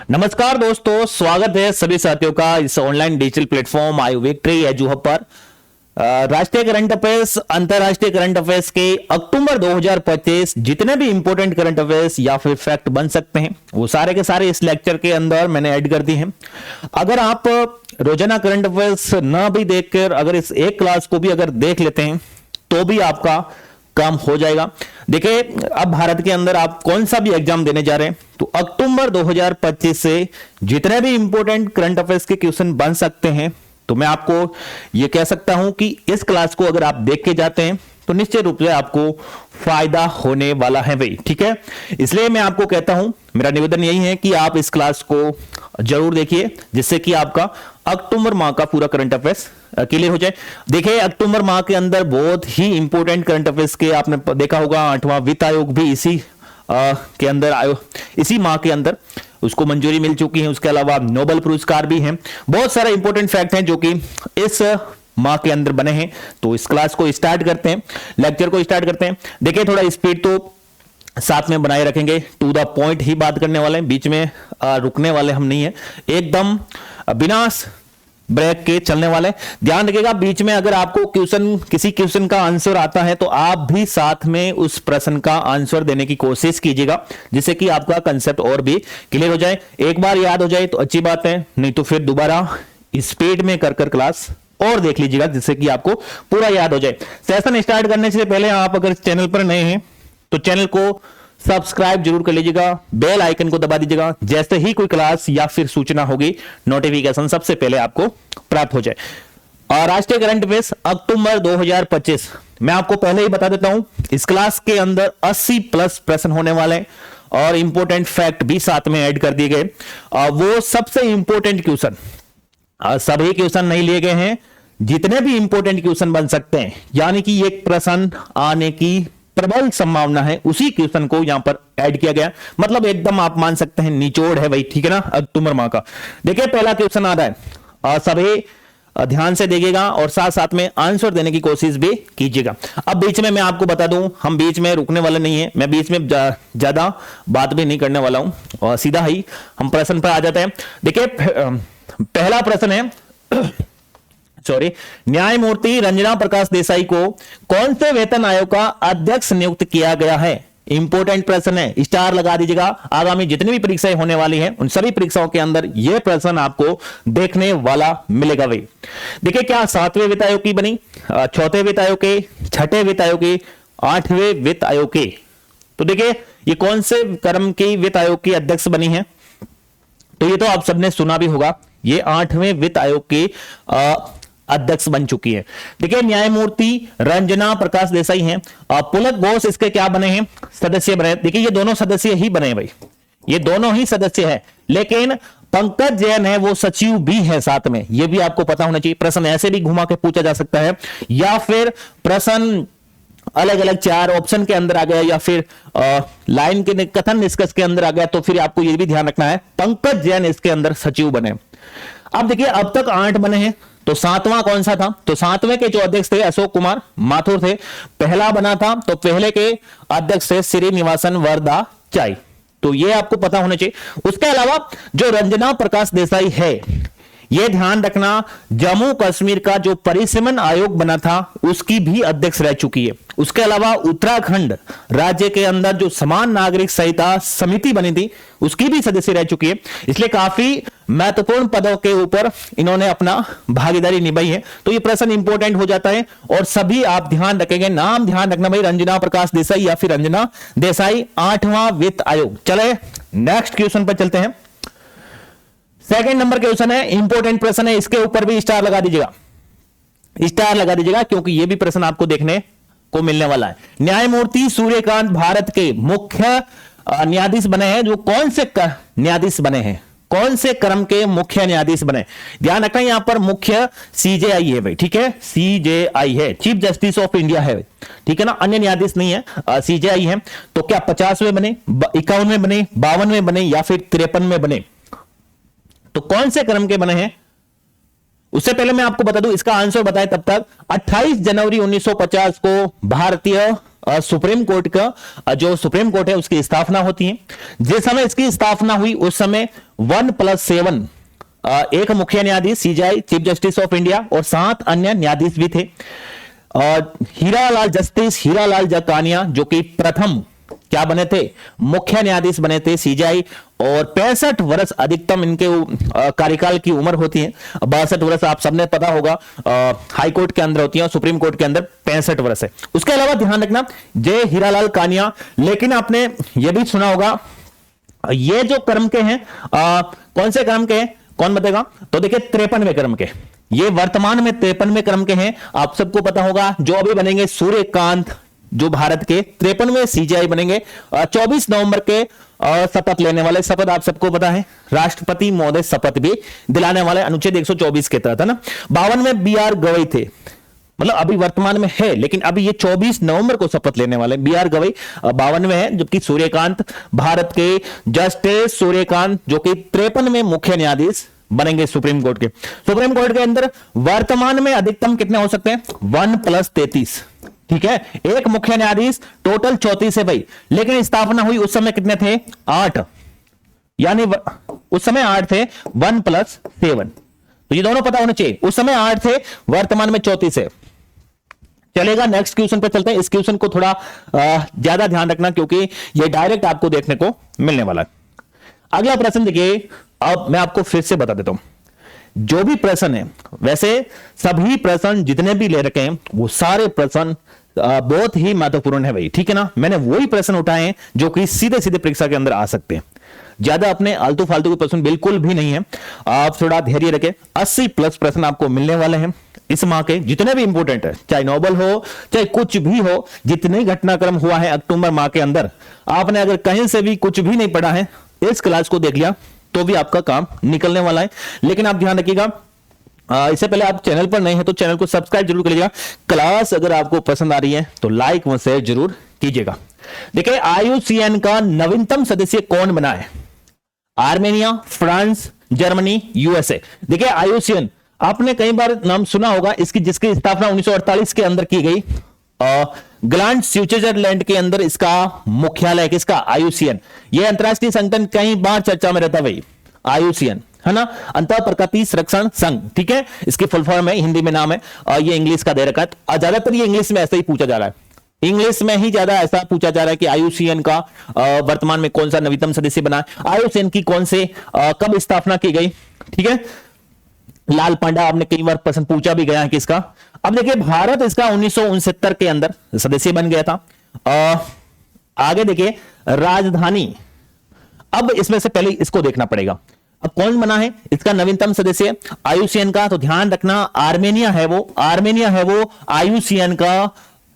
नमस्कार दोस्तों, स्वागत है सभी साथियों का इस online digital platform I victory edu hub पर। राष्ट्रीय करंट अफेयर्स, अंतरराष्ट्रीय करंट अफेयर्स के अक्टूबर 2025 जितने भी इंपॉर्टेंट करंट अफेयर्स या फिर फैक्ट बन सकते हैं वो सारे के सारे इस लेक्चर के अंदर मैंने ऐड कर दिए हैं। अगर आप रोजाना करंट अफेयर्स ना भी देखकर अगर इस एक क्लास को भी अगर देख लेते हैं तो भी आपका काम हो जाएगा। देखिए, अब भारत के अंदर आप कौन सा भी एग्जाम देने जा रहे हैं तो अक्टूबर 2025 से जितने भी इंपॉर्टेंट करंट अफेयर्स के क्वेश्चन बन सकते हैं तो मैं आपको यह कह सकता हूं कि इस क्लास को अगर आप देख के जाते हैं तो निश्चित रूप से आपको फायदा होने वाला है भाई। ठीक है, इसलिए मैं आपको कहता हूं, मेरा निवेदन यही है कि आप इस क्लास को जरूर देखिए जिससे कि आपका अक्टूबर माह का पूरा करंट अफेयर्स क्लियर हो जाए। देखिए, अक्टूबर माह के अंदर बहुत ही इंपॉर्टेंट करंट अफेयर्स के आपने देखा होगा 8वां वित्त आयोग भी इसी के अंदर इसी माह के अंदर उसको मंजूरी मिल चुकी है। उसके अलावा नोबेल पुरस्कार भी हैं। बहुत सारे इंपॉर्टेंट फैक्ट हैं जो कि इस माह के अंदर बने हैं। तो इस क्लास को स्टार्ट करते हैं, लेक्चर को स्टार्ट करते हैं। देखिए, थोड़ा स्पीड तो साथ में बनाए रखेंगे, टू द पॉइंट ही बात करने वाले हैं, बीच में रुकने वाले हम नहीं है, एकदम बिना ब्रेक के चलने वाले। ध्यान रखिएगा, बीच में अगर आपको किसी क्वेश्चन का आंसर आता है तो आप भी साथ में उस प्रश्न का आंसर देने की कोशिश कीजिएगा जिससे कि आपका कंसेप्ट और भी क्लियर हो जाए। एक बार याद हो जाए तो अच्छी बात है, नहीं तो फिर दोबारा स्पीड में कर क्लास और देख लीजिएगा जिससे कि आपको पूरा याद हो जाए। सेशन स्टार्ट करने से पहले आप अगर चैनल पर नए हैं तो चैनल को सब्सक्राइब जरूर कर लीजिएगा, बेल आइकन को दबा दीजिएगा, जैसे ही कोई क्लास या फिर सूचना होगी नोटिफिकेशन सबसे पहले आपको प्राप्त हो जाए। और राष्ट्रीय करंट अफेयर्स अक्टूबर 2025 मैं आपको पहले ही बता देता हूं, इस क्लास के अंदर 80 प्लस प्रश्न होने वाले और इंपॉर्टेंट फैक्ट भी साथ में ऐड कर दिए गए। वो सबसे इंपॉर्टेंट क्वेश्चन, सभी क्वेश्चन नहीं लिए गए हैं, जितने भी इंपॉर्टेंट क्वेश्चन बन सकते हैं यानी कि एक प्रश्न आने की प्रबल संभावना है उसी क्वेश्चन को यहां पर ऐड किया गया। मतलब एकदम आप मान सकते हैं निचोड़ है भाई। ठीक है ना, अक्टूबर माह का। देखिए, पहला क्वेश्चन आ रहा है, सभी ध्यान से देखिएगा और साथ साथ में आंसर देने की कोशिश भी कीजिएगा। अब बीच में मैं आपको बता दूं, हम बीच में रुकने वाले नहीं है, मैं बीच में ज्यादा बात भी नहीं करने वाला हूं और सीधा ही हम प्रश्न पर आ जाते हैं। देखिए, पहला प्रश्न है न्यायमूर्ति रंजना प्रकाश देसाई को कौन से वेतन आयोग का अध्यक्ष नियुक्त किया गया है। इंपॉर्टेंट प्रश्न है, स्टार लगा दीजिएगा। आगामी जितनी भी परीक्षाएं होने वाली हैं उन सभी परीक्षाओं के अंदर यह प्रश्न आपको देखने वाला मिलेगा भाई। देखिए, क्या 7वें वित्त आयोग की बनी, 4थे वित्त आयोग के, 6ठे वित्त आयोग के, 8वें वित्त आयोग के। तो देखिए, ये कौन से क्रम की वित्त आयोग की अध्यक्ष बनी है तो ये तो आप सबने सुना भी होगा, ये 8वें वित्त आयोग की अध्यक्ष बन चुकी है। देखिए, न्यायमूर्ति रंजना प्रकाश देसाई हैं, पुलक घोष इसके क्या बने हैं, सदस्य बने। देखिए, ये दोनों सदस्य ही बने भाई, ये दोनों ही सदस्य हैं, लेकिन पंकज जैन है वो सचिव भी है साथ में, ये भी आपको पता होना चाहिए। प्रश्न ऐसे भी घुमा के पूछा जा सकता है या फिर प्रश्न अलग अलग 4 ऑप्शन के अंदर आ गया या फिर लाइन के कथन निष्कर्ष के अंदर आ गया तो फिर आपको यह भी ध्यान रखना है पंकज जैन इसके अंदर सचिव बने। अब देखिए, अब तक 8 बने हैं तो 7वां कौन सा था, तो 7वें के जो अध्यक्ष थे अशोक कुमार माथुर थे। पहला बना था तो पहले के अध्यक्ष थे श्रीनिवासन वरदाचार्य, तो ये आपको पता होना चाहिए। उसके अलावा जो रंजना प्रकाश देसाई है, यह ध्यान रखना, जम्मू कश्मीर का जो परिसीमन आयोग बना था उसकी भी अध्यक्ष रह चुकी है। उसके अलावा उत्तराखंड राज्य के अंदर जो समान नागरिक संहिता समिति बनी थी उसकी भी सदस्य रह चुकी है। इसलिए काफी महत्वपूर्ण पदों के ऊपर इन्होंने अपना भागीदारी निभाई है। तो ये प्रश्न इंपॉर्टेंट हो जाता है और सभी आप ध्यान रखेंगे, नाम ध्यान रखना भाई, रंजना प्रकाश देसाई या फिर रंजना देसाई, 8वां वित्त आयोग। चले नेक्स्ट क्वेश्चन पर चलते हैं। सेकंड नंबर क्वेश्चन है, इंपॉर्टेंट प्रश्न है, इसके ऊपर भी स्टार लगा दीजिएगा, स्टार लगा दीजिएगा क्योंकि यह भी प्रश्न आपको देखने को मिलने वाला है। न्यायमूर्ति सूर्यकांत भारत के मुख्य न्यायाधीश बने हैं। जो कौन से न्यायाधीश बने हैं, कौन से क्रम के मुख्य न्यायाधीश बने, ध्यान रखना यहां पर मुख्य सीजेआई है भाई। ठीक है, सीजेआई है, चीफ जस्टिस ऑफ इंडिया है, ठीक है ना, अन्य न्यायाधीश नहीं है, सीजेआई है। तो क्या 50वें बने, 51वें बने, 52वें बने या फिर 53वें बने, तो कौन से क्रम के बने हैं उससे पहले मैं आपको बता दूं, इसका आंसर बताएं तब तक 28 जनवरी 1950 को भारतीय सुप्रीम कोर्ट का जो सुप्रीम कोर्ट है उसकी स्थापना होती है। जिस समय इसकी स्थापना हुई उस समय 1+7 एक मुख्य न्यायाधीश CJI chief justice of India और 7 अन्य न्यायाधीश भी थे। जस्टिस हीरालाल जकानिया जो कि प्रथम क्या बने थे, मुख्य न्यायाधीश बने थे सीजेआई, और 65 वर्ष अधिकतम इनके कार्यकाल की उम्र होती है। 62 वर्ष आप सबने पता होगा हाई कोर्ट के अंदर होती है और सुप्रीम कोर्ट के अंदर 65 वर्ष है। उसके अलावा ध्यान रखना जय हीरालाल कानिया, लेकिन आपने यह भी सुना होगा ये जो क्रम के हैं कौन से क्रम के हैं, कौन बताएगा? तो देखिए 53वें क्रम के, ये वर्तमान में 53वें क्रम के हैं। आप सबको पता होगा जो अभी बनेंगे सूर्यकांत जो भारत के 53वें सीजेआई बनेंगे 24 नवंबर के शपथ लेने वाले। शपथ आप सबको पता है राष्ट्रपति महोदय शपथ भी दिलाने वाले अनुच्छेद 124 के तहत है ना। 52 में बीआर गवई थे, मतलब अभी वर्तमान में है लेकिन अभी ये 24 नवंबर को शपथ लेने वाले। बीआर गवई 52 में है, जबकि सूर्यकांत भारत के जस्टिस सूर्यकांत जो कि 53 में मुख्य न्यायाधीश बनेंगे सुप्रीम कोर्ट के। सुप्रीम कोर्ट के अंदर वर्तमान में अधिकतम कितने हो सकते हैं? 1+33, ठीक है, एक मुख्य न्यायाधीश, टोटल 34 है भाई। लेकिन स्थापना हुई उस समय कितने थे? 8, यानी उस समय 8 थे, 1+7, तो ये दोनों पता होने चाहिए। उस समय 8 थे, वर्तमान में 34 है। चलेगा, नेक्स्ट क्वेश्चन पे चलते हैं। इस क्वेश्चन को थोड़ा ज्यादा ध्यान रखना क्योंकि ये डायरेक्ट आपको देखने को मिलने वाला है। अगला प्रश्न देखिए, अब मैं आपको फिर से बता देता हूं जो भी प्रश्न है, वैसे सभी प्रश्न जितने भी ले रखे हैं वो सारे प्रश्न बहुत ही महत्वपूर्ण है भाई, ठीक है ना। मैंने वही प्रश्न उठाए हैं जो कि सीधे सीधे परीक्षा के अंदर आ सकते हैं। ज्यादा अपने आलतू फालतू के प्रश्न बिल्कुल भी नहीं है, आप थोड़ा धैर्य रखें। 80+ प्रश्न आपको मिलने वाले हैं इस माह के, जितने भी इंपोर्टेंट है, चाहे नोबल हो चाहे कुछ भी हो, जितने घटनाक्रम हुआ है अक्टूबर माह के अंदर, आपने अगर कहीं से भी कुछ भी नहीं पढ़ा है, इस क्लास को देख लिया तो भी आपका काम निकलने वाला है। लेकिन आप ध्यान रखिएगा, इससे पहले आप चैनल पर नए हैं तो चैनल को सब्सक्राइब जरूर करिएगा। क्लास अगर आपको पसंद आ रही है तो लाइक व शेयर जरूर कीजिएगा। देखिए IUCN का नवीनतम सदस्य कौन बना है? Armenia, France, Germany, USA. देखिए IUCN आपने कई बार नाम सुना होगा इसकी, जिसकी स्थापना 1948 के अंदर की गई। ग्लैंड स्विट्जरलैंड के अंदर इसका मुख्यालय, किसका? IUCN। यह अंतरराष्ट्रीय संगठन कई बार चर्चा में रहता भाई, IUCN है ना, अंतर प्रकृति संरक्षण संघ, ठीक है, इसकी फुल फॉर्म है, हिंदी में नाम है, और ये इंग्लिश का दे रखा है। ज्यादातर ये इंग्लिश में ऐसा ही पूछा जा रहा है, इंग्लिश में ही ज्यादा ऐसा पूछा जा रहा है कि IUCN का वर्तमान में कौन सा नवीनतम सदस्य बना, IUCN की कौन से कब स्थापना की गई, ठीक है। लाल पांडा आपने कई बार प्रश्न पूछा भी गया है किसका। अब देखिए भारत इसका 1969 के अंदर सदस्य बन गया था। आगे देखिए राजधानी, अब इसमें से पहले इसको देखना पड़ेगा, अब कौन बना है इसका नवीनतम सदस्य IUCN का? तो ध्यान रखना आर्मेनिया है वो IUCN का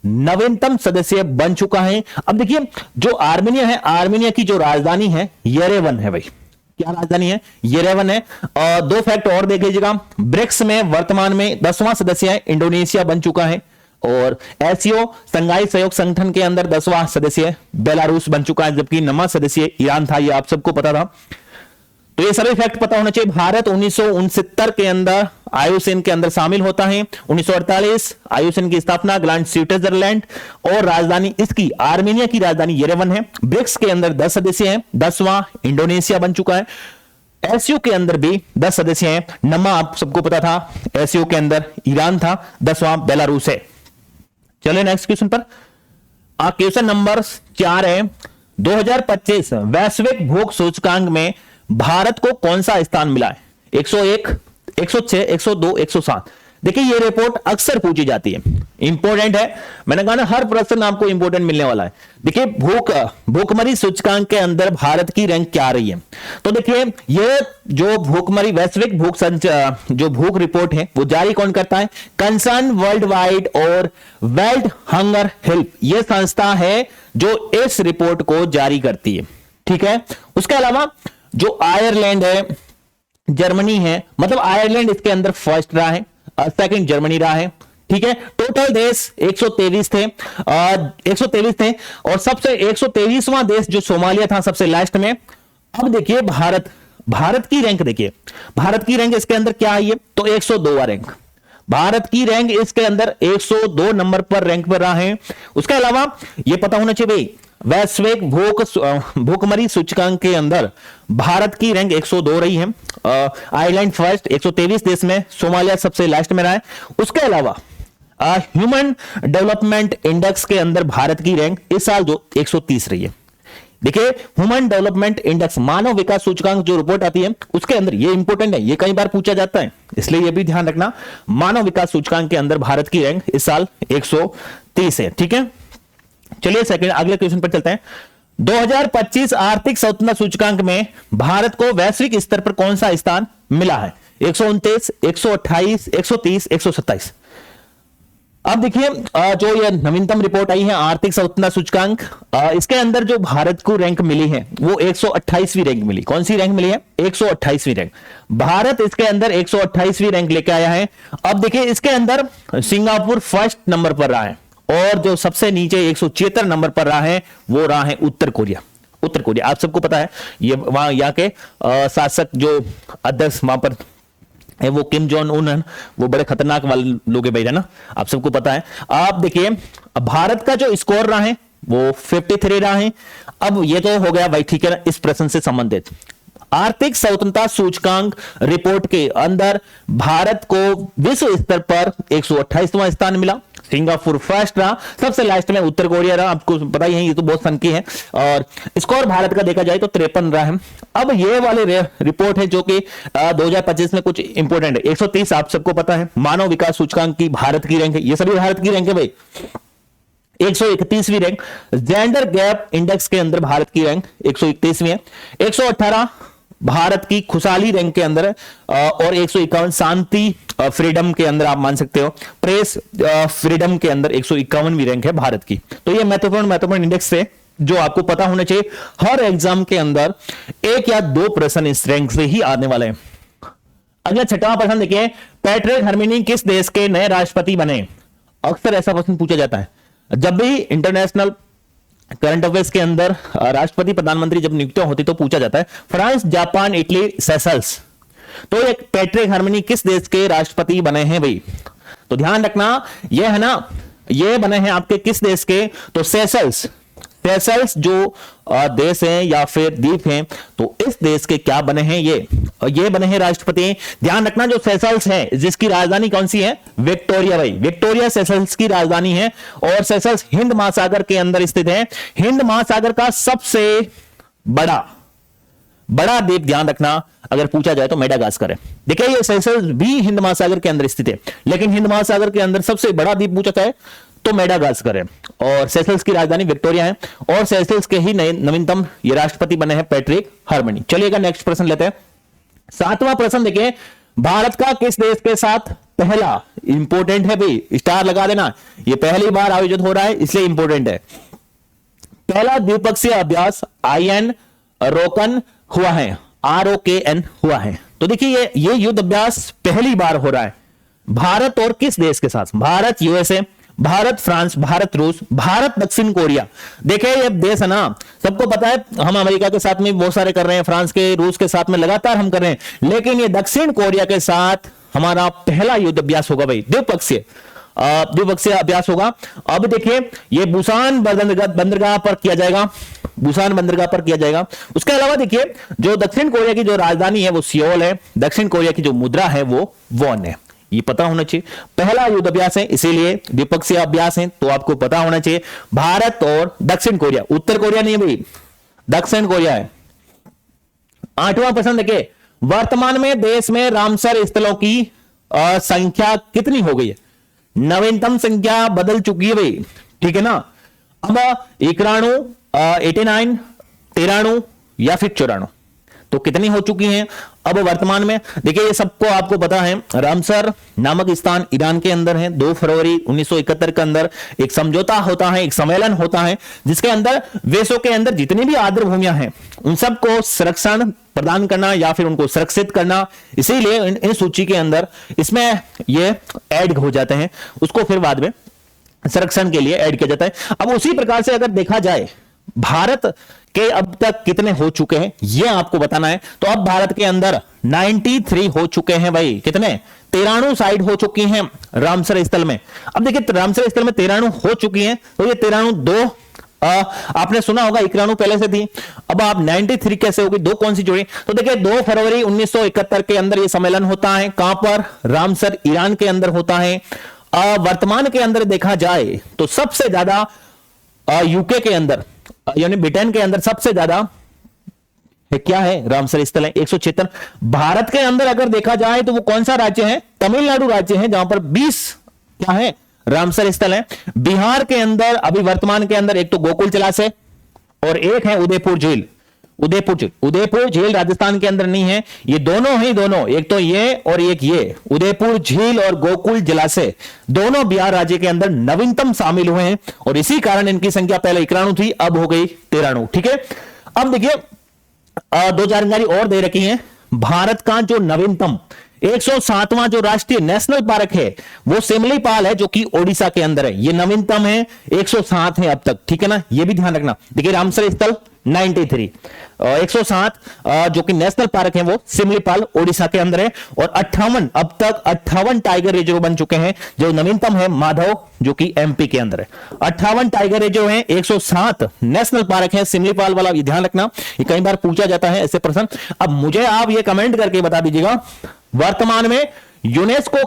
नवीनतम सदस्य बन चुका है। अब देखिए जो आर्मेनिया है, आर्मेनिया की जो राजधानी है येरेवन है भाई। क्या राजधानी है? येरेवन है। और 2 फैक्ट और देख लीजिएगा, ब्रिक्स में वर्तमान में 10वां सदस्य है, इंडोनेशिया बन चुका है। और एससीओ संघाई सहयोग संगठन के अंदर 10वां सदस्य बेलारूस बन चुका है, जबकि 9वां सदस्य ईरान था, ये आप सबको पता था। तो ये सभी फैक्ट पता होना चाहिए। भारत 1969 के अंदर IUCN के अंदर शामिल होता है। 1948 IUCN की स्थापना, ग्लैंड स्विट्जरलैंड, और राजधानी इसकी आर्मेनिया की राजधानी येरेवन है। ब्रिक्स के अंदर 10 सदस्य हैं, 10वां इंडोनेशिया बन चुका है। एससीओ के अंदर भी 10 सदस्य हैं, 9वां आप सबको पता था एससीओ के अंदर ईरान था, 10वां बेलारूस है। चलिए नेक्स्ट क्वेश्चन पर। क्वेश्चन नंबर 4 है, 2025 वैश्विक भूख सूचकांक में भारत को कौन सा स्थान मिला है? 101, 106, 102, 107। देखिए ये रिपोर्ट अक्सर पूछी जाती है, इंपॉर्टेंट है। मैंने कहा ना हर प्रश्न आपको इंपॉर्टेंट मिलने वाला है। देखिए भूखमरी सूचकांक के अंदर भारत की रैंक क्या आ रही है? तो देखिए ये जो भूखमरी वैश्विक जो भूख रिपोर्ट है वो जारी कौन करता है? कंसर्न वर्ल्ड वाइड और वर्ल्ड हंगर हेल्प, ये संस्था है जो इस रिपोर्ट को जारी करती है, ठीक है। उसके अलावा जो आयरलैंड है, जर्मनी है, मतलब आयरलैंड इसके अंदर फर्स्ट रहा है, सेकंड जर्मनी रहा है, ठीक है। टोटल देश 123 थे, 123 थे, और सबसे 123वां देश जो सोमालिया था सबसे लास्ट में। अब देखिए भारत की रैंक देखिए, भारत की रैंक इसके अंदर क्या आई है? तो 102वां रैंक। भारत की रैंक इसके अंदर 102 नंबर पर रैंक पर रहा है। उसके अलावा यह पता होना चाहिए भाई, वैश्विक भूखमरी सूचकांक के अंदर भारत की रैंक 102 रही है। आयरलैंड फर्स्ट 123 देश में, सोमालिया सबसे लास्ट में रहा है। उसके अलावा ह्यूमन डेवलपमेंट इंडेक्स के अंदर भारत की रैंक इस साल जो 130 रही है। देखिए ह्यूमन डेवलपमेंट इंडेक्स, मानव विकास सूचकांक जो रिपोर्ट आती है उसके अंदर, ये इंपॉर्टेंट है, ये कई बार पूछा जाता है, इसलिए ये भी ध्यान रखना। मानव विकास सूचकांक के अंदर भारत की रैंक इस साल 130 है। ठीक है, चलिए सेकंड अगले क्वेश्चन पर चलते हैं। 2025 आर्थिक स्वतंत्रता सूचकांक में भारत को वैश्विक स्तर पर कौन सा स्थान मिला है? 129, 128, 130, 127। अब देखिए जो ये नवीनतम रिपोर्ट आई है आर्थिक स्वतंत्रता सूचकांक, इसके अंदर जो भारत को रैंक मिली है वो 128वीं रैंक मिली। कौन सी रैंक मिली है? 128वीं रैंक। भारत इसके अंदर 128वीं रैंक लेके आया है। अब देखिए इसके अंदर सिंगापुर फर्स्ट नंबर पर रहा है और जो सबसे नीचे 176 नंबर पर रहा है वो रहा है उत्तर कोरिया। उत्तर कोरिया आप सबको पता है, ये वहां यहाँ के शासक जो अध्यक्ष वहां पर है वो किम जोंग उन है, वो बड़े खतरनाक वाले लोग है भाई, है ना, आप सबको पता है। आप देखिए भारत का जो स्कोर रहा है वो 53 रहा है। अब ये तो हो गया भाई, ठीक है ना, इस प्रश्न से संबंधित आर्थिक स्वतंत्रता सूचकांक रिपोर्ट के अंदर भारत को विश्व स्तर पर 128वां स्थान मिला। सिंगापुर फर्स्ट रहा, सबसे लास्ट में उत्तर कोरिया रहा। आपको पता ही है, ये तो बहुत सन की है। और स्कोर भारत का देखा जाए तो 53 रहा है। अब ये वाले रिपोर्ट है जो कि 2025 में कुछ इंपोर्टेंट है। 130 आप सबको पता है मानव विकास सूचकांक की भारत की रैंक है, ये सभी भारत की रैंक है भाई। 131वीं रैंक जेंडर गैप इंडेक्स के अंदर भारत की रैंक 131वीं है। 118 भारत की खुशहाली रैंक के अंदर और 151 शांति फ्रीडम के अंदर आप मान सकते हो। प्रेस फ्रीडम के अंदर 151वीं रैंक है भारत की। तो ये महत्वपूर्ण इंडेक्स से जो आपको पता होना चाहिए। हर एग्जाम के अंदर एक या दो प्रश्न इस रैंक से ही आने वाले हैं। अगला छठवां प्रश्न देखिए, पैट्रिक हर्मिनी किस देश के नए राष्ट्रपति बने? अक्सर ऐसा प्रश्न पूछा जाता है जब भी इंटरनेशनल करंट अफेयर्स के अंदर राष्ट्रपति प्रधानमंत्री जब नियुक्तियां होती तो पूछा जाता है फ्रांस, जापान, इटली, सेशल्स। तो एक पैट्रिक हर्मिनी किस देश के राष्ट्रपति बने हैं भाई? तो ध्यान रखना, ये है ना, ये बने हैं आपके किस देश के? तो सेशल्स। सेशल्स जो देश हैं या फिर द्वीप हैं, तो इस देश के क्या बने हैं? ये बने हैं राष्ट्रपति। ध्यान रखना जो सेशल्स है जिसकी राजधानी कौन सी है? विक्टोरिया भाई। विक्टोरिया सेशल्स की राजधानी है और सेशल्स हिंद महासागर के अंदर स्थित है। हिंद महासागर का सबसे बड़ा द्वीप, ध्यान रखना, अगर पूछा जाए तो मेडागास्कर है। देखिए ये सेशल्स भी हिंद महासागर के अंदर स्थित है, लेकिन हिंद महासागर के अंदर सबसे बड़ा द्वीप पूछा जाए तो मेडागास्कर है और सेशल्स की राजधानी विक्टोरिया है और सेशल्स के ही नवीनतम ये राष्ट्रपति बने हैं पैट्रिक हर्मिनी। चलिएगा नेक्स्ट प्रश्न लेते हैं। सातवां प्रश्न देखिए, भारत का किस देश के साथ पहला, इंपोर्टेंट है भाई, स्टार लगा देना, ये पहली बार आयोजित हो रहा है इसलिए इंपोर्टेंट है, पहला द्विपक्षीय अभ्यास आईएन रोकन हुआ है, ROKN हुआ है। तो देखिए ये युद्ध अभ्यास पहली बार हो रहा है भारत और किस देश के साथ? भारत USA, भारत फ्रांस, भारत रूस, भारत दक्षिण कोरिया। देखिए ये देश है ना, सबको पता है हम अमेरिका के साथ में बहुत सारे कर रहे हैं, फ्रांस के, रूस के साथ में लगातार हम कर रहे हैं, लेकिन ये दक्षिण कोरिया के साथ हमारा पहला युद्ध अभ्यास होगा भाई, द्विपक्षीय अभ्यास होगा। अब देखिए ये बुसान बंदरगाह पर किया जाएगा, बुसान बंदरगाह पर किया जाएगा। उसके अलावा देखिए जो दक्षिण कोरिया की जो राजधानी है वो सियोल है, दक्षिण कोरिया की जो मुद्रा है वो वॉन है। ये पता होना चाहिए, पहला युद्ध अभ्यास है इसीलिए द्विपक्षीय अभ्यास है, तो आपको पता होना चाहिए भारत और दक्षिण कोरिया, उत्तर कोरिया नहीं है भाई, दक्षिण कोरिया है। आठवां प्रश्न देखिए, वर्तमान में देश में रामसर स्थलों की संख्या कितनी हो गई है? नवीनतम संख्या बदल चुकी है भाई, ठीक है ना। अब 91, 89, 93 या फिर 94, तो कितनी हो चुकी हैं अब वर्तमान में? देखिए ये सबको आपको पता है, रामसर नामक स्थान ईरान के अंदर है। 2 फरवरी 1971 के अंदर एक समझौता होता है, एक सम्मेलन होता है, जिसके अंदर विश्व के अंदर जितनी भी आर्द्र भूमियां हैं उन सबको संरक्षण प्रदान करना या फिर उनको सुरक्षित करना, इसीलिए इन सूची के अंदर इसमें ये ऐड हो जाते हैं, उसको फिर बाद में संरक्षण के लिए ऐड किया जाता है। अब उसी प्रकार से अगर देखा जाए भारत के अब तक कितने हो चुके हैं ये आपको बताना है। तो अब भारत के अंदर 93 हो चुके हैं भाई, कितने 93 साइट हो चुकी हैं रामसर स्थल में। अब देखिए रामसर स्थल में 93 हो चुकी हैं, तो ये 93 दो आपने सुना होगा 91 पहले से थी, अब आप 93 कैसे होगी, दो कौन सी जोड़ी। तो देखिए 2 फरवरी 1971 के अंदर ये सम्मेलन होता है, कहां पर, रामसर ईरान के अंदर होता है। वर्तमान के अंदर देखा जाए तो सबसे ज्यादा यूके के अंदर यानी ब्रिटेन के अंदर सबसे ज्यादा क्या है, रामसर स्थल है 176। भारत के अंदर अगर देखा जाए तो वो कौन सा राज्य है, तमिलनाडु राज्य है, जहां पर 20 क्या है रामसर स्थल है। बिहार के अंदर अभी वर्तमान के अंदर एक तो गोकुल जलाश है और एक है उदयपुर झील। उदयपुर झील राजस्थान के अंदर नहीं है, ये दोनों ही दोनों, एक तो ये और एक ये उदयपुर झील और गोकुल जलाशय दोनों बिहार राज्य के अंदर नवीनतम शामिल हुए हैं और इसी कारण इनकी संख्या पहले 91 थी, अब हो गई 93। ठीक है, अब देखिए दो जानकारी और दे रखी है। भारत का जो नवीनतम 107वां जो राष्ट्रीय नेशनल पार्क है वो सिमलीपाल है, जो कि ओडिशा के अंदर है। ये नवीनतम है, 107 है अब तक, ठीक है ना, ये भी ध्यान रखना। देखिए रामसर स्थल 93, 107 जो कि नेशनल पार्क है वो सिमलीपाल ओडिशा के अंदर है। और 58 अब तक 58 टाइगर रिजर्व बन चुके हैं, जो नवीनतम है माधव जो कि एमपी के अंदर है। 58 टाइगर रिजर्व है, 107 नेशनल पार्क है सिमलीपाल वाला, ये ध्यान रखना, ये कई बार पूछा जाता है ऐसे प्रश्न। अब मुझे आप ये कमेंट करके बता दीजिएगा वर्तमान में यूनेस्को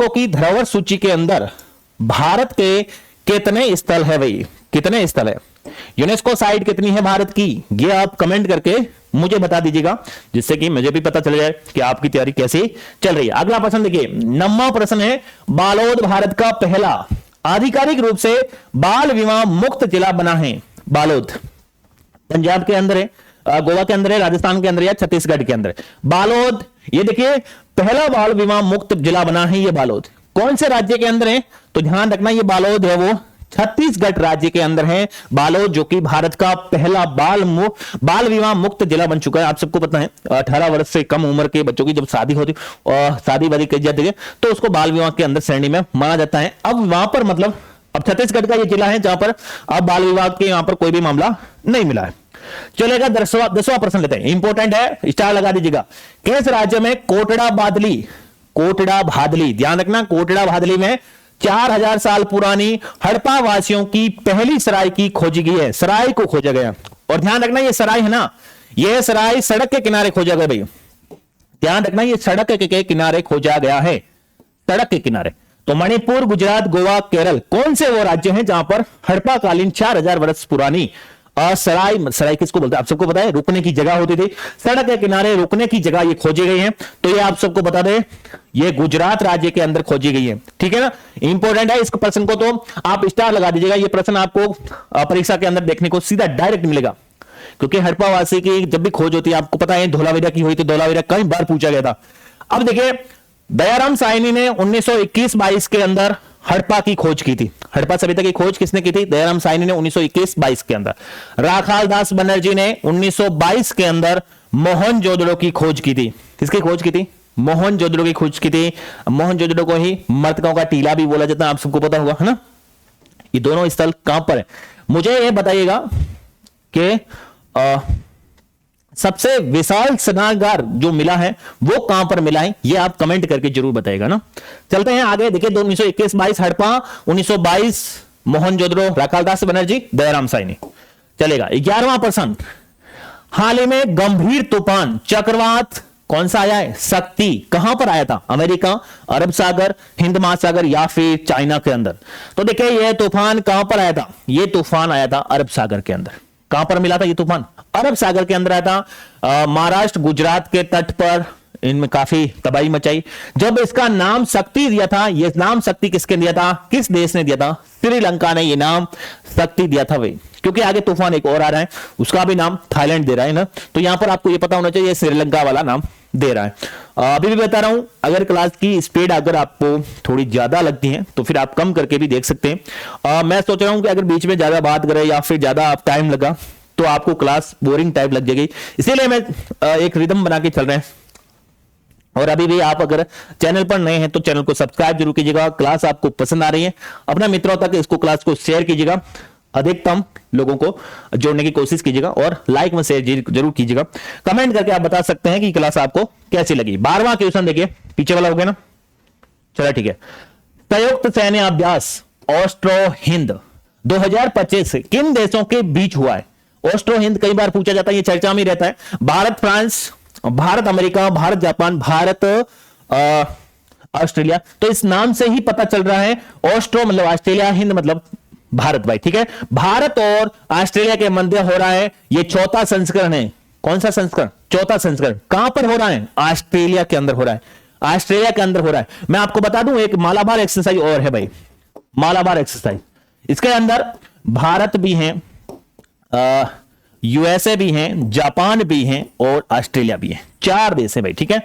की धरोहर सूची के अंदर भारत के कितने स्थल है भाई, कितने स्थल है, यूनेस्को साइट कितनी है भारत की, ये आप कमेंट करके मुझे बता दीजिएगा, जिससे कि मुझे भी पता चल जाए कि आपकी तैयारी कैसी चल रही है। अगला प्रश्न देखिए, 9वां प्रश्न है, बालोद भारत का पहला आधिकारिक रूप से बाल विवाह मुक्त जिला बना है। बालोद पंजाब के अंदर है, गोवा के अंदर है, राजस्थान के अंदर या छत्तीसगढ़ के अंदर। बालोद ये देखिए पहला बाल विवाह मुक्त जिला बना है ये बालोद। कौन से राज्य के अंदर है, तो ध्यान रखना ये बालोद है वो छत्तीसगढ़ राज्य के अंदर है बालोद, जो कि भारत का पहला बाल विवाह मुक्त जिला बन चुका है। आप सबको पता है 18 वर्ष से कम उम्र के बच्चों की जब शादी होती और शादी वादी की जाती है तो उसको बाल विवाह के अंदर श्रेणी में माना जाता है। अब वहां पर मतलब अब छत्तीसगढ़ का ये जिला है जहां पर अब बाल विवाह के यहां पर कोई भी मामला नहीं मिला है। चलेगा 10वां प्रश्न लेते हैं, इंपॉर्टेंट है, स्टार लगा दीजिएगा। किस राज्य में कोटड़ा भादली, ध्यान रखना, कोटड़ा भादली में 4000 साल पुरानी हड़प्पा वासियों की पहली सराय की खोजी गई है, सराय को खोजा गया। और ध्यान रखना ये सराय है ना, ये सराय सड़क के किनारे खोजा गया भाई, ध्यान रखना ये सड़क के किनारे खोजा गया है, सड़क के किनारे। तो मणिपुर, गुजरात, गोवा, केरल, कौन से वो राज्य हैं जहां पर हड़प्पा कालीन 4000 वर्ष पुरानी सराय किसको बोलते हैं, आप सबको पता है, रुकने की जगह होती थी, सड़क के किनारे रुकने की जगह ये खोजी गई है। तो ये आप सबको बता दें ये गुजरात राज्य के अंदर खोजी गई है, ठीक है ना, इंपॉर्टेंट है। इस प्रश्न को तो आप स्टार लगा दीजिएगा, ये प्रश्न आपको परीक्षा के अंदर देखने को सीधा डायरेक्ट मिलेगा, क्योंकि हड़प्पावासी की जब भी खोज होती है, आपको पता है धोलावीरा की हुई थी, धोलावीरा कई बार पूछा गया था। अब देखिए दयाराम साहनी ने 1921-22 के अंदर हड़प्पा की खोज की थी, हड़प्पा सभ्यता की खोज किसने की थी, दयाराम साहनी ने 1921-22 के अंदर। राखाल दास बनर्जी ने 1922 के अंदर मोहनजोदड़ो की खोज की थी, किसकी खोज की थी, मोहनजोदड़ो की खोज की थी। मोहनजोदड़ो को ही मर्तकों का टीला भी बोला जाता है, आप सबको पता होगा है ना। ये दोनों स्थल कहां पर है, मुझे ये बताइएगा कि सबसे विशाल स्नानगार जो मिला है वो कहां पर मिला है, ये आप कमेंट करके जरूर बताइएगा ना। चलते हैं आगे, देखिए 1921-22 हड़प्पा, 1922 मोहनजोदड़ो, राखालदास बनर्जी, दयाराम साहनी। चलेगा 11वां प्रश्न, हाल ही में गंभीर तूफान चक्रवात कौन सा आया है, शक्ति, कहां पर आया था, अमेरिका, अरब सागर, हिंद महासागर या फिर चाइना के अंदर। तो देखिए यह तूफान कहां पर आया था, यह तूफान आया था अरब सागर के अंदर। कहां पर मिला था ये तूफान, अरब सागर के अंदर आया था, महाराष्ट्र गुजरात के तट पर इनमें काफी तबाही मचाई। जब इसका नाम शक्ति दिया था, ये नाम शक्ति किसके दिया था, किस देश ने दिया था, श्रीलंका ने ये नाम शक्ति दिया था भाई, क्योंकि आगे तूफान एक और आ रहा है उसका भी नाम थाईलैंड दे रहा है ना, तो यहां पर आपको ये पता होना चाहिए श्रीलंका वाला नाम दे रहा है। अभी भी बता रहा हूं, अगर क्लास की स्पीड अगर आपको थोड़ी ज्यादा लगती है तो फिर आप कम करके भी देख सकते हैं। मैं सोच रहा हूं कि अगर बीच में ज्यादा बात करें या फिर ज्यादा आप टाइम लगा तो आपको क्लास बोरिंग टाइप लग जाएगी, इसीलिए मैं एक रिदम बना के चल रहे हैं। और अभी भी आप अगर चैनल पर नए हैं तो चैनल को सब्सक्राइब जरूर कीजिएगा। क्लास आपको पसंद आ रही है अपने मित्रों तक इसको क्लास को शेयर कीजिएगा। अधिकतम लोगों को जोड़ने की कोशिश कीजिएगा और लाइक में शेयर जरूर कीजिएगा। कमेंट करके आप बता सकते हैं कि क्लास आपको कैसी लगी। 12वां क्वेश्चन देखिए, पीछे वाला हो गया ना, चलो ठीक है। संयुक्त सैन्य अभ्यास ऑस्ट्रो हिंद 2025 किन देशों के बीच हुआ है? ऑस्ट्रो हिंद कई बार पूछा जाता है, ये चर्चा में रहता है। Bharat France, Bharat America, Bharat Japan, Bharat Australia. तो इस नाम से ही पता चल रहा है ऑस्ट्रो मतलब ऑस्ट्रेलिया, हिंद मतलब भारत भाई, ठीक है। भारत और ऑस्ट्रेलिया के मध्य हो रहा है ये चौथा संस्करण है। कौन सा संस्करण? चौथा संस्करण। कहां पर हो रहा है? ऑस्ट्रेलिया के अंदर हो रहा है, ऑस्ट्रेलिया के अंदर हो रहा है। मैं आपको बता दूं एक मालाबार एक्सरसाइज और है भाई, मालाबार एक्सरसाइज। इसके अंदर भारत भी है, यूएसए भी है, जापान भी है और ऑस्ट्रेलिया भी है। 4 देश है भाई, ठीक है।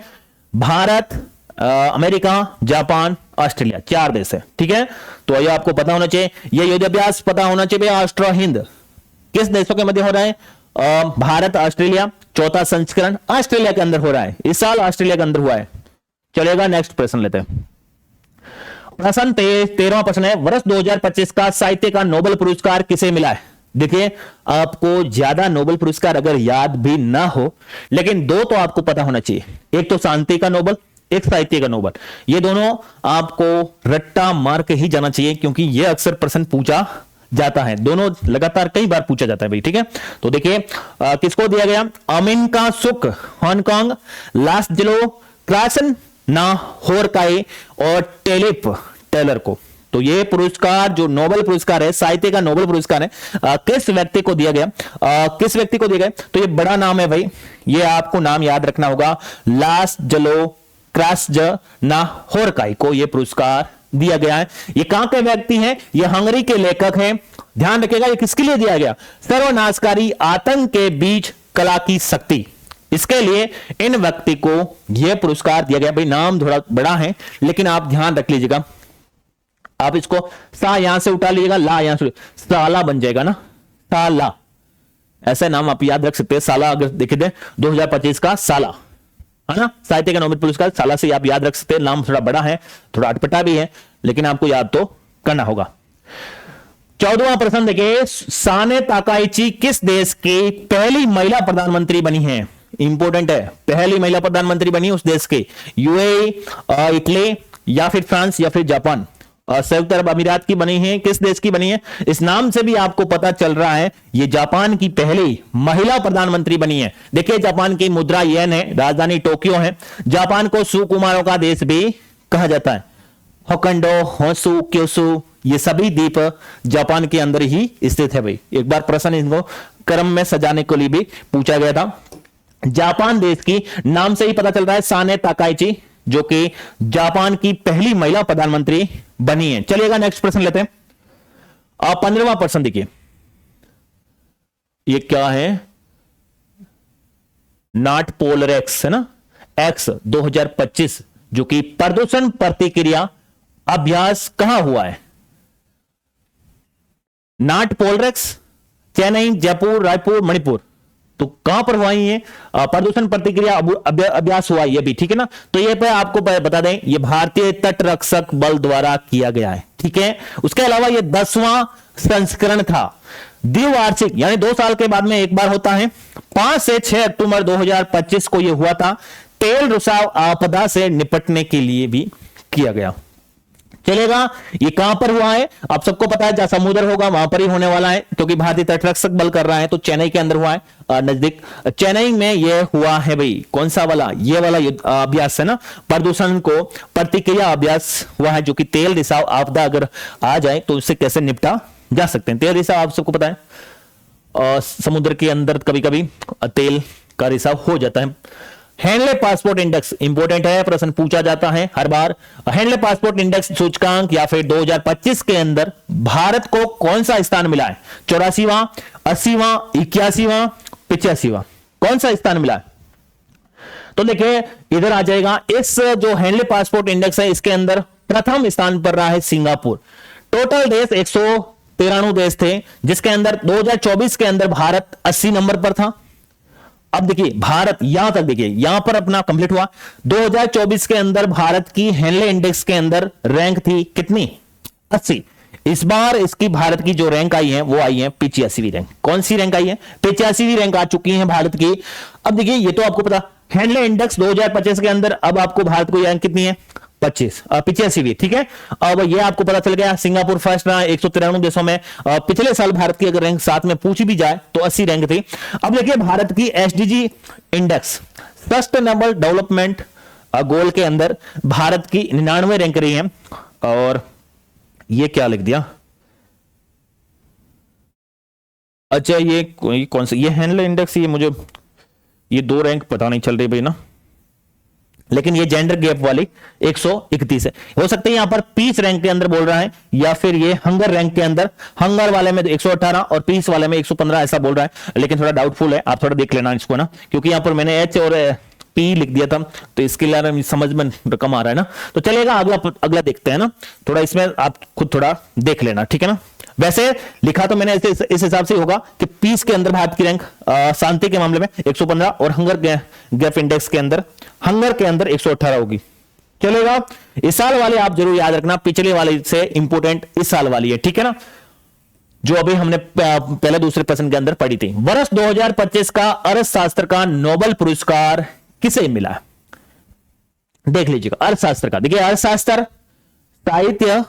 भारत, अमेरिका, जापान, ऑस्ट्रेलिया, 4 देश है, ठीक है। तो ये आपको पता होना चाहिए, ये युद्धाभ्यास पता होना चाहिए। ऑस्ट्रो हिंद किस देशों के मध्य हो रहा है? भारत ऑस्ट्रेलिया, चौथा संस्करण ऑस्ट्रेलिया के अंदर हो रहा है, इस साल ऑस्ट्रेलिया के अंदर हुआ है। चलेगा, नेक्स्ट प्रश्न लेते हैं। प्रश्न 13वां प्रश्न है, वर्ष 2025 का साहित्य का नोबेल पुरस्कार किसे मिला है? देखिए, आपको ज्यादा नोबेल पुरस्कार अगर याद भी ना हो, लेकिन 2 तो आपको पता होना चाहिए। एक तो शांति का नोबेल, एक साहित्य का नोबेल। ये दोनों आपको रट्टा मार के ही जाना चाहिए, क्योंकि ये अक्सर प्रश्न पूछा जाता है। दोनों लगातार कई बार पूछा जाता है भाई, ठीक है। तो देखिए किसको दिया गया? अमीन का सुक हांगकांग, लास्जलो क्रासन ना होरकाई और टेलिप टेलर को। तो ये पुरस्कार जो नोबेल पुरस्कार है, साहित्य का नोबेल पुरस्कार है, किस व्यक्ति को दिया गया? किस व्यक्ति को दिया गया? तो ये बड़ा नाम है भाई, ये आपको नाम याद रखना होगा। लास्जलो क्रास्ज ना होरकाई को यह पुरस्कार दिया गया है। ये कहां के व्यक्ति हैं? ये हंगरी के लेखक हैं। ध्यान रखिएगा, ये किसके लिए दिया गया? सर्वनाशकारी आतंक के बीच कला की शक्ति, इसके लिए इन व्यक्ति को यह पुरस्कार दिया गया। भाई नाम थोड़ा बड़ा है, लेकिन आप ध्यान रख लीजिएगा। आप इसको सा यहां से उठा लीजिएगा, ला यहां से, साला बन जाएगा ना, साला। ऐसा नाम आप याद रख सकते हैं, साला। अगर देखिए 2025 का साला है ना, साहित्य का नोबेल पुरस्कार साला से आप याद रख सकते हैं। नाम थोड़ा बड़ा है, थोड़ा अटपटा भी है, लेकिन आपको याद तो करना होगा। 14वां प्रश्न देखिए, साने ताकाइची किस देश की पहली महिला प्रधानमंत्री बनी है? इंपॉर्टेंट है, पहली महिला प्रधानमंत्री बनी उस देश के। यूएई, इटली या फिर फ्रांस या फिर जापान, संयुक्त अरब अमीरात की बनी है। किस देश की बनी है? इस नाम से भी आपको पता चल रहा है ये जापान की पहली महिला प्रधानमंत्री बनी है। देखिए जापान की मुद्रा येन है, राजधानी टोक्यो है। जापान को सुकुमारों का देश भी कहा जाता है। होकंडो, होसु, क्योसु ये सभी द्वीप जापान के अंदर ही स्थित है भाई। एक बार प्रश्न इनको क्रम में सजाने के लिए भी पूछा गया था। जापान देश की नाम से ही पता चल रहा है, साने ताकाइची जो कि जापान की पहली महिला प्रधानमंत्री बनी है। चलिएगा नेक्स्ट प्रश्न लेते हैं। 15वां प्रश्न देखिए, ये क्या है? नॉट पोलर एक्स है ना, एक्स 2025 जो कि प्रदूषण प्रतिक्रिया अभ्यास कहां हुआ है? Not polar x Chennai, Jaipur, Raipur, Manipur. तो कहां पर हुआ ये प्रदूषण प्रतिक्रिया अभ्यास हुआ ये भी, ठीक है ना। तो ये पे आपको बता दें, ये भारतीय तट रक्षक बल द्वारा किया गया है, ठीक है। उसके अलावा ये 10वां संस्करण था, द्विवार्षिक, यानी 2 साल के बाद में एक बार होता है। 5 से 6 अक्टूबर 2025 को यह हुआ था। तेल रिसाव आपदा से निपटने के लिए भी किया गया। चलेगा, ये कहां पर हुआ है? आप सबको पता है, जहां समुद्र होगा वहां पर ही होने वाला है, क्योंकि भारतीय तटरक्षक बल कर रहा है। तो चेन्नई के अंदर हुआ है, नजदीक चेन्नई में ये हुआ है भाई। कौन सा वाला? ये वाला अभ्यास है ना, प्रदूषण को प्रतिक्रिया अभ्यास हुआ है, जो कि तेल रिसाव आपदा अगर आ जाए तो उससे कैसे निपटा जा सकते हैं। तेल रिसाव आप सबको पता है, समुद्र के अंदर कभी कभी तेल का रिसाव हो जाता है। हैंडले पासपोर्ट इंडेक्स इंपॉर्टेंट है, प्रश्न पूछा जाता है हर बार। हैंडले पासपोर्ट इंडेक्स सूचकांक या फिर 2025 के अंदर भारत को कौन सा स्थान मिला है? 84वां, 80वां, 81वां, 85वां, कौन सा स्थान मिला है? तो देखिए इधर आ जाएगा, इस जो हैंडले पासपोर्ट इंडेक्स है इसके अंदर प्रथम स्थान पर रहा है सिंगापुर। टोटल देश 193 देश थे, जिसके अंदर 2024 के अंदर भारत 80 नंबर पर था। अब देखिए भारत यहां तक, देखिए यहां पर अपना कंप्लीट हुआ। 2024 के अंदर भारत की हैंडले इंडेक्स के अंदर रैंक थी कितनी? 80। इस बार इसकी भारत की जो रैंक आई है वो आई है 85वीं रैंक। कौन सी रैंक आई है? 85वीं रैंक आ चुकी है भारत की। अब देखिए ये तो आपको पता, हैंडले इंडेक्स 2025 के अंदर अब आपको भारत को रैंक कितनी है? 85वीं। ठीक है, अब ये आपको पता चल गया। सिंगापुर फर्स्ट रहा 193 देशों में। पिछले साल भारत की अगर रैंक साथ में पूछी भी जाए तो 80 रैंक थी। अब देखिए भारत की SDG index, sustainable development goal के अंदर भारत की 99 रैंक रही है। और ये क्या लिख दिया? अच्छा ये कौन सा, ये हैंडले इंडेक्स, ये मुझे ये 2 रैंक पता नहीं चल रही भाई ना, लेकिन ये जेंडर गैप वाली 131 है। हो सकता है यहां पर पीस रैंक के अंदर बोल रहा है, या फिर ये हंगर रैंक के अंदर, हंगर वाले में 118 और पीस वाले में 115 ऐसा बोल रहा है, लेकिन थोड़ा डाउटफुल है। आप थोड़ा देख लेना इसको ना, क्योंकि यहां पर मैंने एच और पी लिख दिया था, तो इसके लिए समझ में रकम आ रहा है ना। तो चलेगा, अगला देखते हैं ना, थोड़ा इसमें आप खुद थोड़ा देख लेना, ठीक है ना। वैसे लिखा तो मैंने इस हिसाब से होगा कि पीस के अंदर भारत की रैंक शांति के मामले में 115 और हंगर गैप इंडेक्स के अंदर, हंगर के अंदर 118 होगी। चलेगा, इस साल वाले आप जरूर याद रखना, पिछले वाले से इंपोर्टेंट इस साल वाली है, ठीक है ना, जो अभी हमने पहले दूसरे प्रश्न के अंदर पढ़ी थी। वर्ष 2025 का अर्थशास्त्र का नोबेल पुरस्कार किसे मिला? देख लीजिएगा अर्थशास्त्र का। देखिए अर्थशास्त्र, साहित्य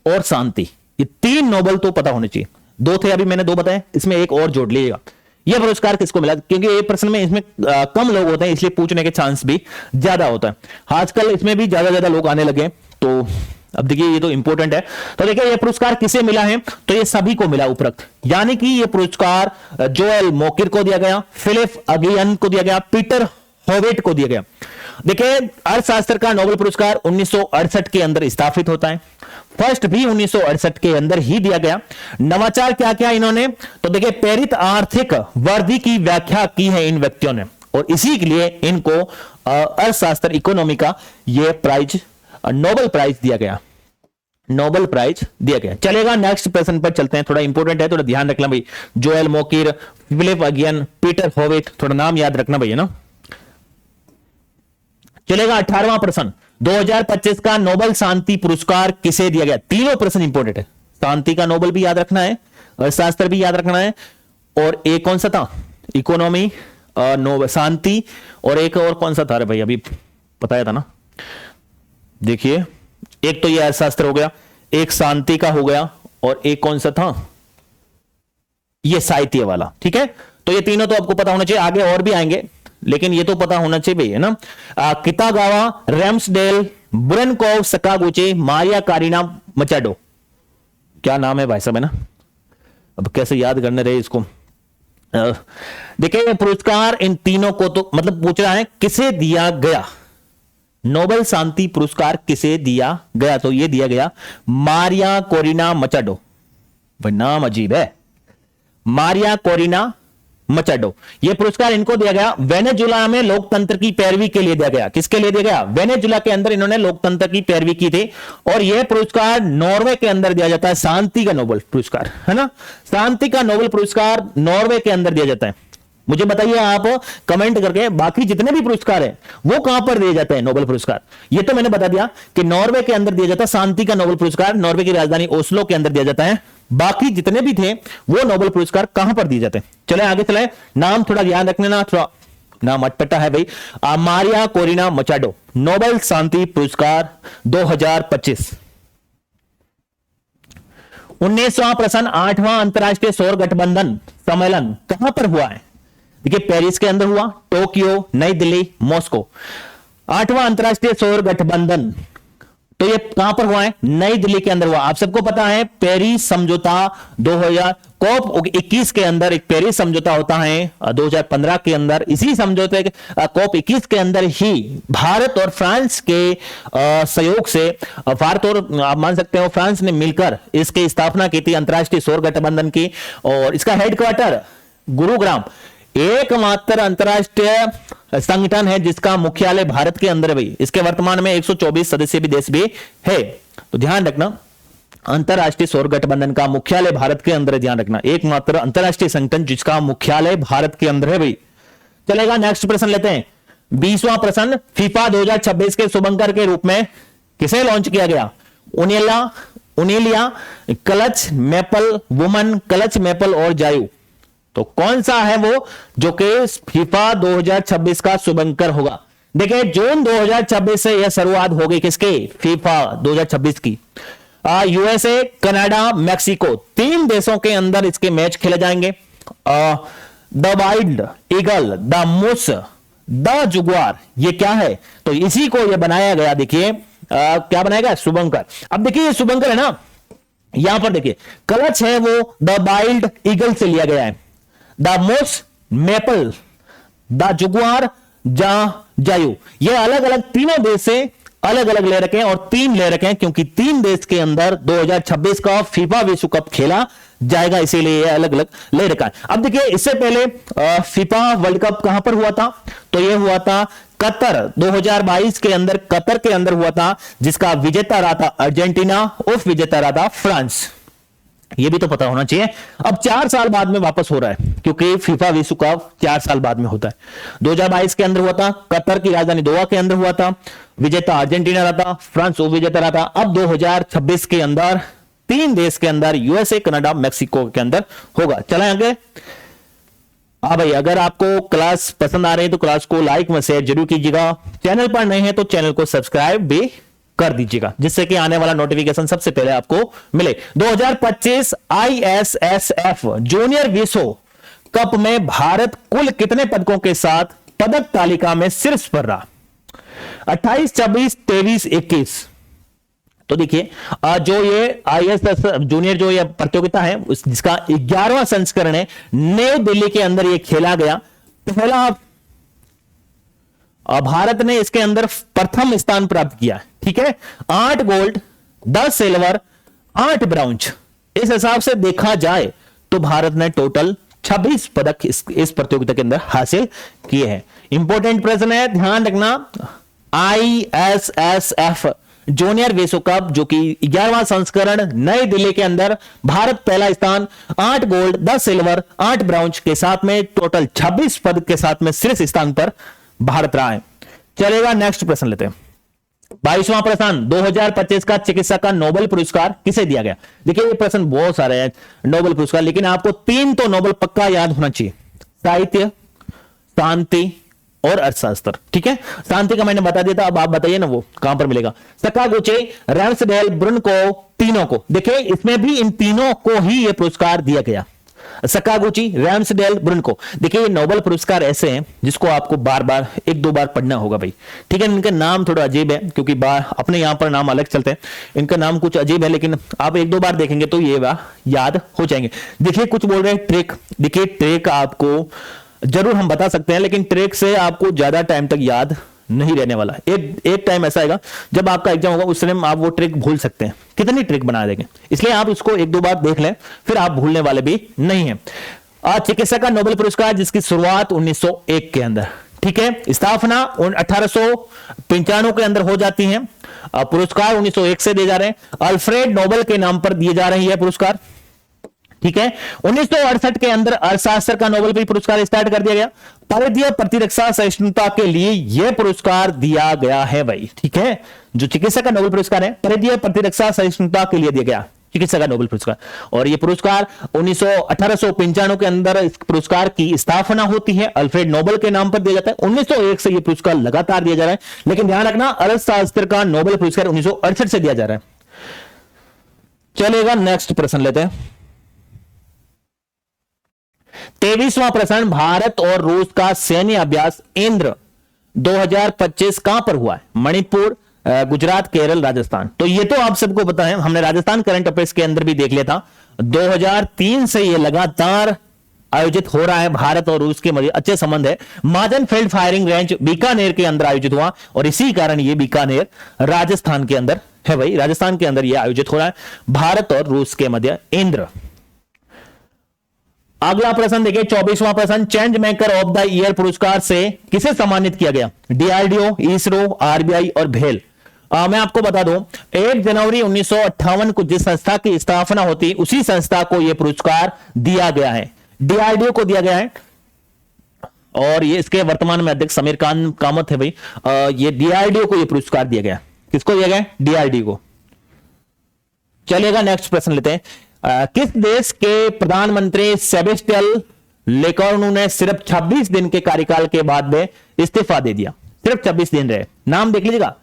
और शांति, ये 3 नोबेल तो पता होने चाहिए। 2 थे अभी मैंने 2 बताए, इसमें एक और जोड़ लीजिएगा। यह पुरस्कार किसको मिला? क्योंकि ये प्रश्न में इसमें कम लोग होते हैं, इसलिए पूछने के चांस भी ज्यादा होता है। आजकल इसमें भी ज्यादा लोग आने लगे, तो अब देखिए ये तो इंपॉर्टेंट है। तो देखिए ये पुरस्कार किसे मिला है? तो ये सभी को मिला उपरोक्त, यानी कि ये पुरस्कार जोएल मोकिर को दिया गया, फिलिप अगियन को दिया गया, पीटर होवेट को दिया गया। देखिए अर्थशास्त्र का नोबेल पुरस्कार 1968 के अंदर स्थापित होता है, फर्स्ट भी 1968 के अंदर ही दिया गया। नवाचार क्या क्या इन्होंने? तो देखिए प्रेरित आर्थिक वृद्धि की व्याख्या की है इन व्यक्तियों ने, और इसी के लिए इनको अर्थशास्त्र इकोनॉमी का ये प्राइज, नोबेल प्राइज दिया गया, नोबेल प्राइज दिया गया। चलेगा, नेक्स्ट प्रश्न पर चलते हैं, थोड़ा इंपॉर्टेंट है, थोड़ा ध्यान रखना भाई। Joel Mokyr, Philippe Aghion, Peter Howitt, थोड़ा नाम याद रखना भैया ना। चलेगा 18वां प्रश्न, 2025 का नोबेल शांति पुरस्कार किसे दिया गया? तीनों प्रश्न इंपॉर्टेंट है, शांति का नोबेल भी याद रखना है, अर्थशास्त्र भी याद रखना है, और एक कौन सा था? इकोनॉमी, नोबेल शांति, और एक और कौन सा था? अरे भाई अभी बताया था ना। देखिए एक तो ये अर्थशास्त्र हो गया, एक शांति का हो गया, और एक कौन सा था? ये साहित्य वाला, ठीक है। तो ये तीनों तो आपको पता होना चाहिए, आगे और भी आएंगे, लेकिन ये तो पता होना चाहिए भैया ना। Kitagawa, Ramsdell, Brunkow, Sakaguchi, Maria Corina Machado, क्या नाम है भाई साहब, है ना। अब कैसे याद करने रहे इसको। देखिए पुरस्कार इन तीनों को तो मतलब पूछ रहा है किसे दिया गया, नोबेल शांति पुरस्कार किसे दिया गया? तो ये दिया गया मारिया कोरिना मचाडो। भाई नाम अजीब है, मारिया कोरिना मचाडो। यह पुरस्कार इनको दिया गया वेनेजुला में लोकतंत्र की पैरवी के लिए दिया गया। किसके लिए दिया गया? वेनेजुला के अंदर इन्होंने लोकतंत्र की पैरवी की थी। और यह पुरस्कार नॉर्वे के अंदर दिया जाता है, शांति का नोबेल पुरस्कार, है ना। शांति का नोबेल पुरस्कार नॉर्वे के अंदर दिया जाता है। मुझे बताइए आप कमेंट करके, बाकी जितने भी पुरस्कार हैं वो कहां पर दिए जाते हैं नोबेल पुरस्कार? ये तो मैंने बता दिया कि नॉर्वे के अंदर दिया जाता है शांति का नोबेल पुरस्कार, नॉर्वे की राजधानी ओस्लो के अंदर दिया जाता है। बाकी जितने भी थे वो नोबेल पुरस्कार कहां पर दिए जाते हैं? चले आगे चले, नाम थोड़ा ध्यान रखने ना, थोड़ा नाम अटपटा है भाई। मारिया कोरिना मचाडो, नोबेल शांति पुरस्कार 2025। 19वां प्रश्न, 8वां अंतरराष्ट्रीय सौर गठबंधन सम्मेलन कहां पर हुआ है? देखिए पेरिस के अंदर हुआ, टोक्यो, नई दिल्ली, मॉस्को। 8वां अंतरराष्ट्रीय सौर गठबंधन तो ये कहां पर हुआ है? नई दिल्ली के अंदर हुआ। आप सबको पता है पेरिस समझौता 2000 COP 21 के अंदर एक पेरिस समझौता होता है 2015 के अंदर। इसी समझौते COP 21 के अंदर ही भारत और फ्रांस के सहयोग से, भारत और आप मान सकते हो फ्रांस ने मिलकर इसकी स्थापना की थी अंतरराष्ट्रीय सौर गठबंधन की। और इसका हेडक्वार्टर गुरुग्राम, एकमात्र अंतरराष्ट्रीय संगठन है जिसका मुख्यालय भारत के अंदर है भाई। इसके वर्तमान में 124 सदस्य भी देश भी है, तो ध्यान रखना अंतरराष्ट्रीय सौर गठबंधन का मुख्यालय भारत के अंदर है, ध्यान रखना एकमात्र अंतरराष्ट्रीय संगठन जिसका मुख्यालय भारत के अंदर है भाई। चलेगा, नेक्स्ट प्रश्न लेते हैं। 20वां प्रश्न, फीफा 2026 के शुभंकर के रूप में किसे लॉन्च किया गया? उनेला, उनेलिया, क्लच मैपल वुमन, क्लच मैपल और जायू। तो कौन सा है वो जो कि फीफा 2026 का शुभंकर होगा? देखिए जून 2026 से यह शुरुआत होगी किसके? फीफा 2026 की। यूएसए, कनाडा, मैक्सिको, 3 देशों के अंदर इसके मैच खेले जाएंगे। The wild eagle, the moose, the jaguar, ये क्या है? तो इसी को ये बनाया गया, देखिए क्या बनाया गया? शुभंकर। अब देखिए ये शुभंकर है ना, यहां पर देखिए क्लच है वो द वाइल्ड ईगल से लिया गया है, द मूस मेपल, द जुगवार, जायू, ये अलग अलग तीनों देश से अलग अलग ले रखे हैं, और 3 ले रखे हैं क्योंकि 3 देश के अंदर 2026 का फीफा विश्व कप खेला जाएगा, इसीलिए ये अलग अलग ले रखा है। अब देखिए इससे पहले फीफा वर्ल्ड कप कहां पर हुआ था? तो ये हुआ था कतर 2022 के अंदर, कतर के अंदर हुआ था, जिसका विजेता रहा था अर्जेंटीना, उप विजेता रहा था फ्रांस। ये भी तो पता होना चाहिए। अब 4 साल बाद में वापस हो रहा है क्योंकि फीफा विश्व कप 4 साल बाद में होता है। 2022 के अंदर हुआ था, कतर की राजधानी दोहा के अंदर हुआ था, विजेता अर्जेंटीना रहा था, फ्रांस उप विजेता रहा था। अब 2026 के अंदर 3 देश के अंदर यूएसए, कनाडा, मैक्सिको के अंदर होगा। चलें आगे। हाँ भाई, अगर आपको क्लास पसंद आ रही है तो क्लास को लाइक व शेयर जरूर कीजिएगा। चैनल पर नए हैं तो चैनल को सब्सक्राइब भी कर दीजिएगा, जिससे कि आने वाला नोटिफिकेशन सबसे पहले आपको मिले। 2025 आईएसएसएफ जूनियर विश्व कप में भारत कुल कितने पदकों के साथ पदक तालिका में शीर्ष पर रहा? 28, 26, 23, 21। तो देखिए जो ये आईएसएस जूनियर जो ये प्रतियोगिता है जिसका 11वां संस्करण है, नई दिल्ली के अंदर ये खेला गया। पहला भारत ने इसके अंदर प्रथम स्थान प्राप्त किया, ठीक है। 8 गोल्ड, 10 सिल्वर, 8 ब्रॉन्ज। इस हिसाब से देखा जाए तो भारत ने टोटल 26 पदक इस प्रतियोगिता के अंदर हासिल किए हैं। इंपॉर्टेंट प्रश्न है, ध्यान रखना। आईएसएसएफ जूनियर विश्व कप जो कि 11वां संस्करण नई दिल्ली के अंदर, भारत पहला स्थान, 8 गोल्ड, 10 सिल्वर, 8 ब्रॉन्ज के साथ में टोटल 26 पदक के साथ में शीर्ष स्थान पर भारत रहा है। चलेगा, नेक्स्ट प्रश्न लेते हैं। 22वां प्रश्न, 2025 का चिकित्सा का नोबेल पुरस्कार किसे दिया गया? देखिए ये प्रश्न बहुत सारे हैं नोबेल पुरस्कार, लेकिन आपको 3 तो नोबेल पक्का याद होना चाहिए, साहित्य, शांति और अर्थशास्त्र, ठीक है। शांति का मैंने बता दिया था, अब आप बताइए ना वो कहां पर मिलेगा। सकागुची, रैम्सडेल, ब्रुनको, तीनों को, देखिए इसमें भी इन तीनों को ही यह पुरस्कार दिया गया। सकागुची, रैम्सडेल, ब्रुनको। देखिए ये नोबेल पुरस्कार ऐसे हैं जिसको आपको बार बार 1-2 बार पढ़ना होगा भाई, ठीक है। इनके नाम थोड़ा अजीब है क्योंकि अपने यहां पर नाम अलग चलते हैं, इनका नाम कुछ अजीब है, लेकिन आप 1-2 बार देखेंगे तो ये याद हो जाएंगे। देखिए कुछ बोल रहे हैं ट्रिक, देखिए ट्रिक आपको जरूर हम बता सकते हैं, लेकिन ट्रिक से आपको ज्यादा टाइम तक याद नहीं रहने वाला। एक टाइम ऐसा आएगा जब आपका एग्जाम होगा, उस टाइम आप वो ट्रिक भूल सकते हैं, कितनी ट्रिक बना देंगे। इसलिए आप इसको 1-2 बार देख लें, फिर आप भूलने वाले भी नहीं है। चिकित्सा का नोबेल पुरस्कार जिसकी शुरुआत 1901 के अंदर, ठीक है, स्थापना 1895 के अंदर हो जाती है। पुरस्कार 1901 से दिए जा रहे हैं, अल्फ्रेड नोबेल के नाम पर दिए जा रहे हैं यह पुरस्कार, ठीक है। 1968 के अंदर अर्थशास्त्र का नोबेल भी पुरस्कार स्टार्ट कर दिया गया। परिधीय प्रतिरक्षा सहिष्णुता के लिए यह पुरस्कार दिया गया है भाई, ठीक है। जो चिकित्सा का नोबेल पुरस्कार है, परिधीय प्रतिरक्षा सहिष्णुता के लिए दिया गया चिकित्सा का नोबेल पुरस्कार, और यह पुरस्कार 1895 के अंदर इस पुरस्कार की स्थापना होती है, अल्फ्रेड नोबेल के नाम पर दिया जाता है। 1901 से यह पुरस्कार लगातार दिया जा रहा है, लेकिन ध्यान रखना अर्थशास्त्र का नोबेल पुरस्कार 1968 से दिया जा रहा है। चलेगा, नेक्स्ट प्रश्न लेते हैं। 23वां प्रश्न, भारत और रूस का सैन्य अभ्यास इंद्र 2025 कहां पर हुआ है? मणिपुर, गुजरात, केरल, राजस्थान। तो ये तो आप सबको पता है, हमने राजस्थान करंट अफेयर्स के अंदर भी देख लिया था। 2003 से ये लगातार आयोजित हो रहा है, भारत और रूस के मध्य अच्छे संबंध है। माजन फील्ड फायरिंग रेंज बीकानेर के अंदर आयोजित हुआ, और इसी कारण ये बीकानेर राजस्थान के अंदर है भाई, राजस्थान के अंदर यह आयोजित हो रहा है, भारत और रूस के मध्य इंद्र। अगला प्रश्न देखिए, 24वां प्रश्न, change maker of the year पुरस्कार से किसे सम्मानित किया गया? डीआरडीओ, इसरो, आरबीआई और भेल। मैं आपको बता दूं, 1 जनवरी 1958 को जिस संस्था की स्थापना होती, उसी संस्था को यह पुरस्कार दिया गया है, डीआरडीओ को दिया गया है। और ये इसके वर्तमान में अध्यक्ष समीर कामत है भाई। ये डीआरडीओ को यह पुरस्कार दिया गया। किसको दिया गया? डीआरडीओ को। चलेगा, नेक्स्ट प्रश्न लेते हैं। किस देश के प्रधानमंत्री सेबेस्टियन लेकॉर्नु ने सिर्फ 26 दिन के कार्यकाल के बाद में इस्तीफा दे दिया? सिर्फ 26 दिन रहे, नाम देख लीजिएगा,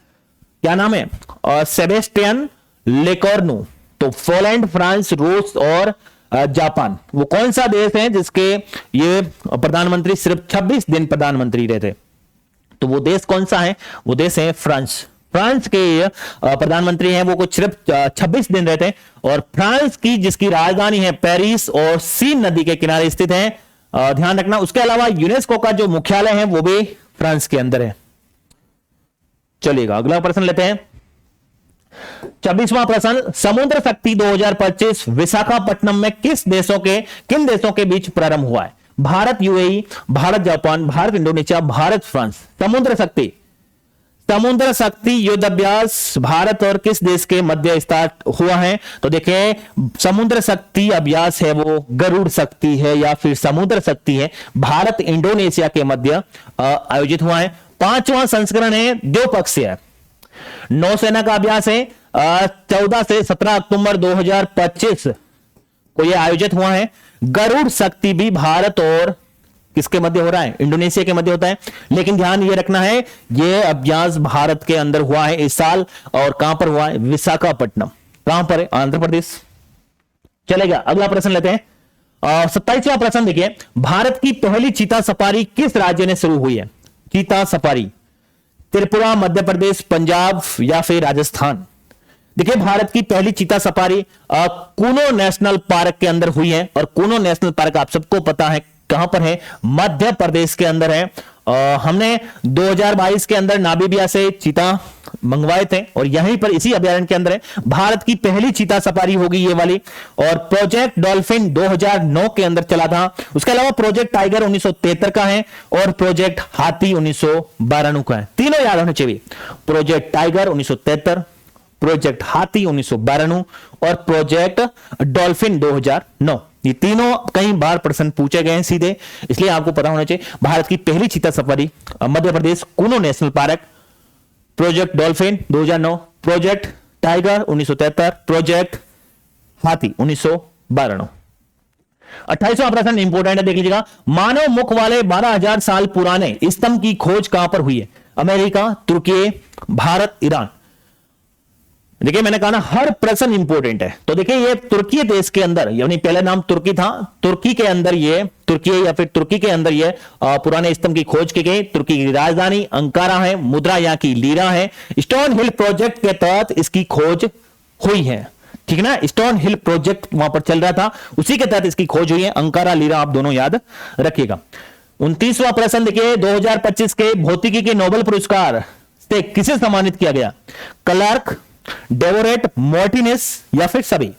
क्या नाम है? सेबेस्टियन लेकॉर्नु। तो पोलैंड, फ्रांस, रूस और जापान, वो कौन सा देश है जिसके ये प्रधानमंत्री सिर्फ 26 दिन प्रधानमंत्री रहे थे? तो वो देश कौन सा है? वो देश है फ्रांस। फ्रांस के प्रधानमंत्री हैं वो कुछ सिर्फ 26 दिन रहते हैं, और फ्रांस की जिसकी राजधानी है पेरिस और सीन नदी के किनारे स्थित है, ध्यान रखना। उसके अलावा यूनेस्को का जो मुख्यालय है वो भी फ्रांस के अंदर है। चलिएगा, अगला प्रश्न लेते हैं। 26वां प्रश्न, समुद्र शक्ति 2025 विशाखापट्टनम में किन देशों के बीच प्रारंभ हुआ है? Bharat UAE, Bharat Japan, Bharat Indonesia, Bharat France. समुद्र शक्ति युद्ध अभ्यास भारत और किस देश के मध्य स्टार्ट हुआ है? तो देखिए, समुद्र शक्ति अभ्यास है वो गरुड़ शक्ति है या फिर समुद्र शक्ति है, भारत इंडोनेशिया के मध्य आयोजित हुआ है। 5वां संस्करण है द्विपक्षीय नौसेना का अभ्यास है, 14 से 17 अक्टूबर 2025 को यह आयोजित हुआ है। गरुड़ शक्ति भी भारत और किसके मध्य हो रहा है? इंडोनेशिया के मध्य होता है। लेकिन ध्यान ये रखना है, यह अभ्यास भारत के अंदर हुआ है इस साल, और कहां पर हुआ है? विशाखापट्टनम। कहां पर है? आंध्र प्रदेश। चलेगा, अगला प्रश्न लेते हैं। 27वां प्रश्न देखिए, भारत की पहली चीता सफारी किस राज्य ने शुरू हुई है? चीता सफारी त्रिपुरा, मध्य प्रदेश, पंजाब या फिर राजस्थान? देखिए, भारत की पहली चीता सफारी कूनो नेशनल पार्क के अंदर हुई है, और कूनो नेशनल पार्क आप सबको पता है कहां पर है? मध्य प्रदेश के अंदर है। हमने 2022 के अंदर नामीबिया से चीता मंगवाए थे, और यहीं पर इसी अभयारण्य के अंदर है। भारत की पहली चीता सफारी होगी ये वाली, और प्रोजेक्ट डॉल्फिन 2009 के अंदर चला था। उसके अलावा प्रोजेक्ट टाइगर 1973 का है, और प्रोजेक्ट हाथी 1992 का है। तीनों याद होने चाहिए, प्रोजेक्ट टाइगर 1973, प्रोजेक्ट हाथी 1992 और प्रोजेक्ट डॉल्फिन 2009। ये तीनों कई बार प्रश्न पूछे गए हैं सीधे, इसलिए आपको पता होना चाहिए। भारत की पहली चीता safari Madhya Pradesh Kuno national park, project dolphin 2009, project tiger 1973, project हाथी 1992। 28वां प्रश्न इंपोर्टेंट है, देख लीजिएगा। मानव मुख वाले 12,000 साल पुराने स्तंभ की खोज कहां पर हुई है? अमेरिका, तुर्की, भारत, ईरान। देखिए, मैंने कहा ना, हर प्रश्न इंपोर्टेंट है। तो देखिए, ये तुर्की देश के अंदर, यानी पहले नाम तुर्की था, तुर्की के अंदर ये तुर्की या फिर तुर्की के अंदर ये पुराने स्तंभ की खोज की गई। तुर्की की राजधानी अंकारा है, मुद्रा यहाँ की लीरा है। स्टोन हिल प्रोजेक्ट के तहत इसकी खोज हुई है, ठीक है ना? स्टोन हिल प्रोजेक्ट वहां पर चल रहा था, उसी के तहत इसकी खोज हुई है। अंकारा, लीरा आप दोनों याद रखिएगा। 29वां प्रश्न देखिए, 2025 के भौतिकी के नोबेल पुरस्कार से किसे सम्मानित किया गया? क्लार्क, डेवोरेट, मार्टिनेस या फिर सभी?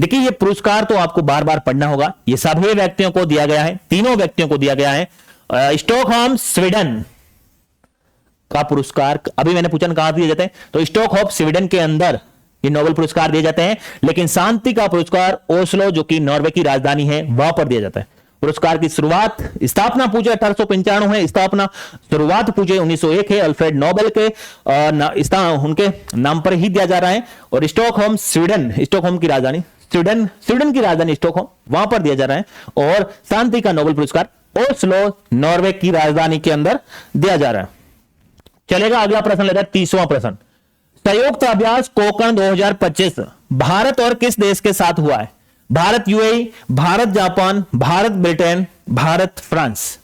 देखिए, ये पुरस्कार तो आपको बार बार पढ़ना होगा। ये सभी व्यक्तियों को दिया गया है, तीनों व्यक्तियों को दिया गया है। स्टॉकहोम स्वीडन का पुरस्कार, अभी मैंने पूछा कहां दिए जाते हैं, तो स्टॉकहोम स्वीडन के अंदर ये नोबेल पुरस्कार दिए जाते हैं। लेकिन शांति का पुरस्कार ओस्लो, जो कि नॉर्वे की राजधानी है, वहां पर दिया जाता है। पुरस्कार की शुरुआत, स्थापना पूजे 1895 है, स्थापना शुरुआत पूजे 1901 है। अल्फ्रेड नोबेल के उनके नाम पर ही दिया जा रहा है। और स्टॉकहोम स्वीडन, स्टॉकहोम की राजधानी स्वीडन की राजधानी स्टॉकहोम, वहां पर दिया जा रहा है। और शांति का नोबेल पुरस्कार ओस्लो, नॉर्वे की राजधानी के अंदर दिया जा रहा है। चलेगा, अगला प्रश्न लेता है 30वां प्रश्न। संयुक्त अभ्यास कोकण 2025 भारत और किस देश के साथ हुआ है? Bharat UAE, Bharat Japan, Bharat Britain, Bharat France.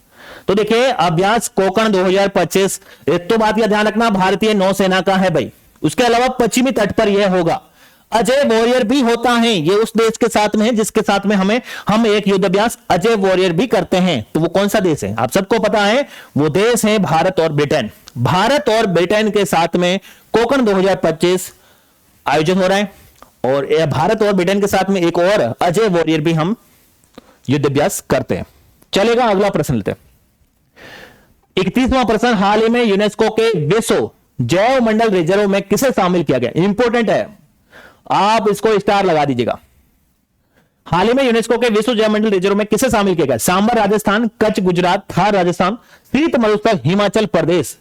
तो देखिए, अभ्यास कोकण 2025, एक तो बात का ध्यान रखना, भारतीय नौसेना का है भाई। उसके अलावा पश्चिमी तट पर यह होगा। अजय वॉरियर भी होता है, ये उस देश के साथ में है जिसके साथ में हम एक युद्ध अभ्यास अजय वॉरियर भी करते हैं। तो वो कौन सा देश है? आप सबको पता है, वो देश है भारत और ब्रिटेन। भारत और ब्रिटेन के साथ में कोकण 2025 आयोजित हो रहा है, और भारत और ब्रिटेन के साथ में एक और अजय वॉरियर भी हम युद्ध अभ्यास करते हैं। चलेगा, अगला प्रश्न लेते हैं। 31वां प्रश्न, हाल ही में यूनेस्को के विश्व जैव मंडल रिजर्व में किसे शामिल किया गया? इंपोर्टेंट है, आप इसको स्टार लगा दीजिएगा। हाल ही में यूनेस्को के विश्व जैव मंडल रिजर्व में किसे शामिल किया गया? सांबर राजस्थान, कच्छ गुजरात, थार राजस्थान, शीत मरुस्थल हिमाचल प्रदेश,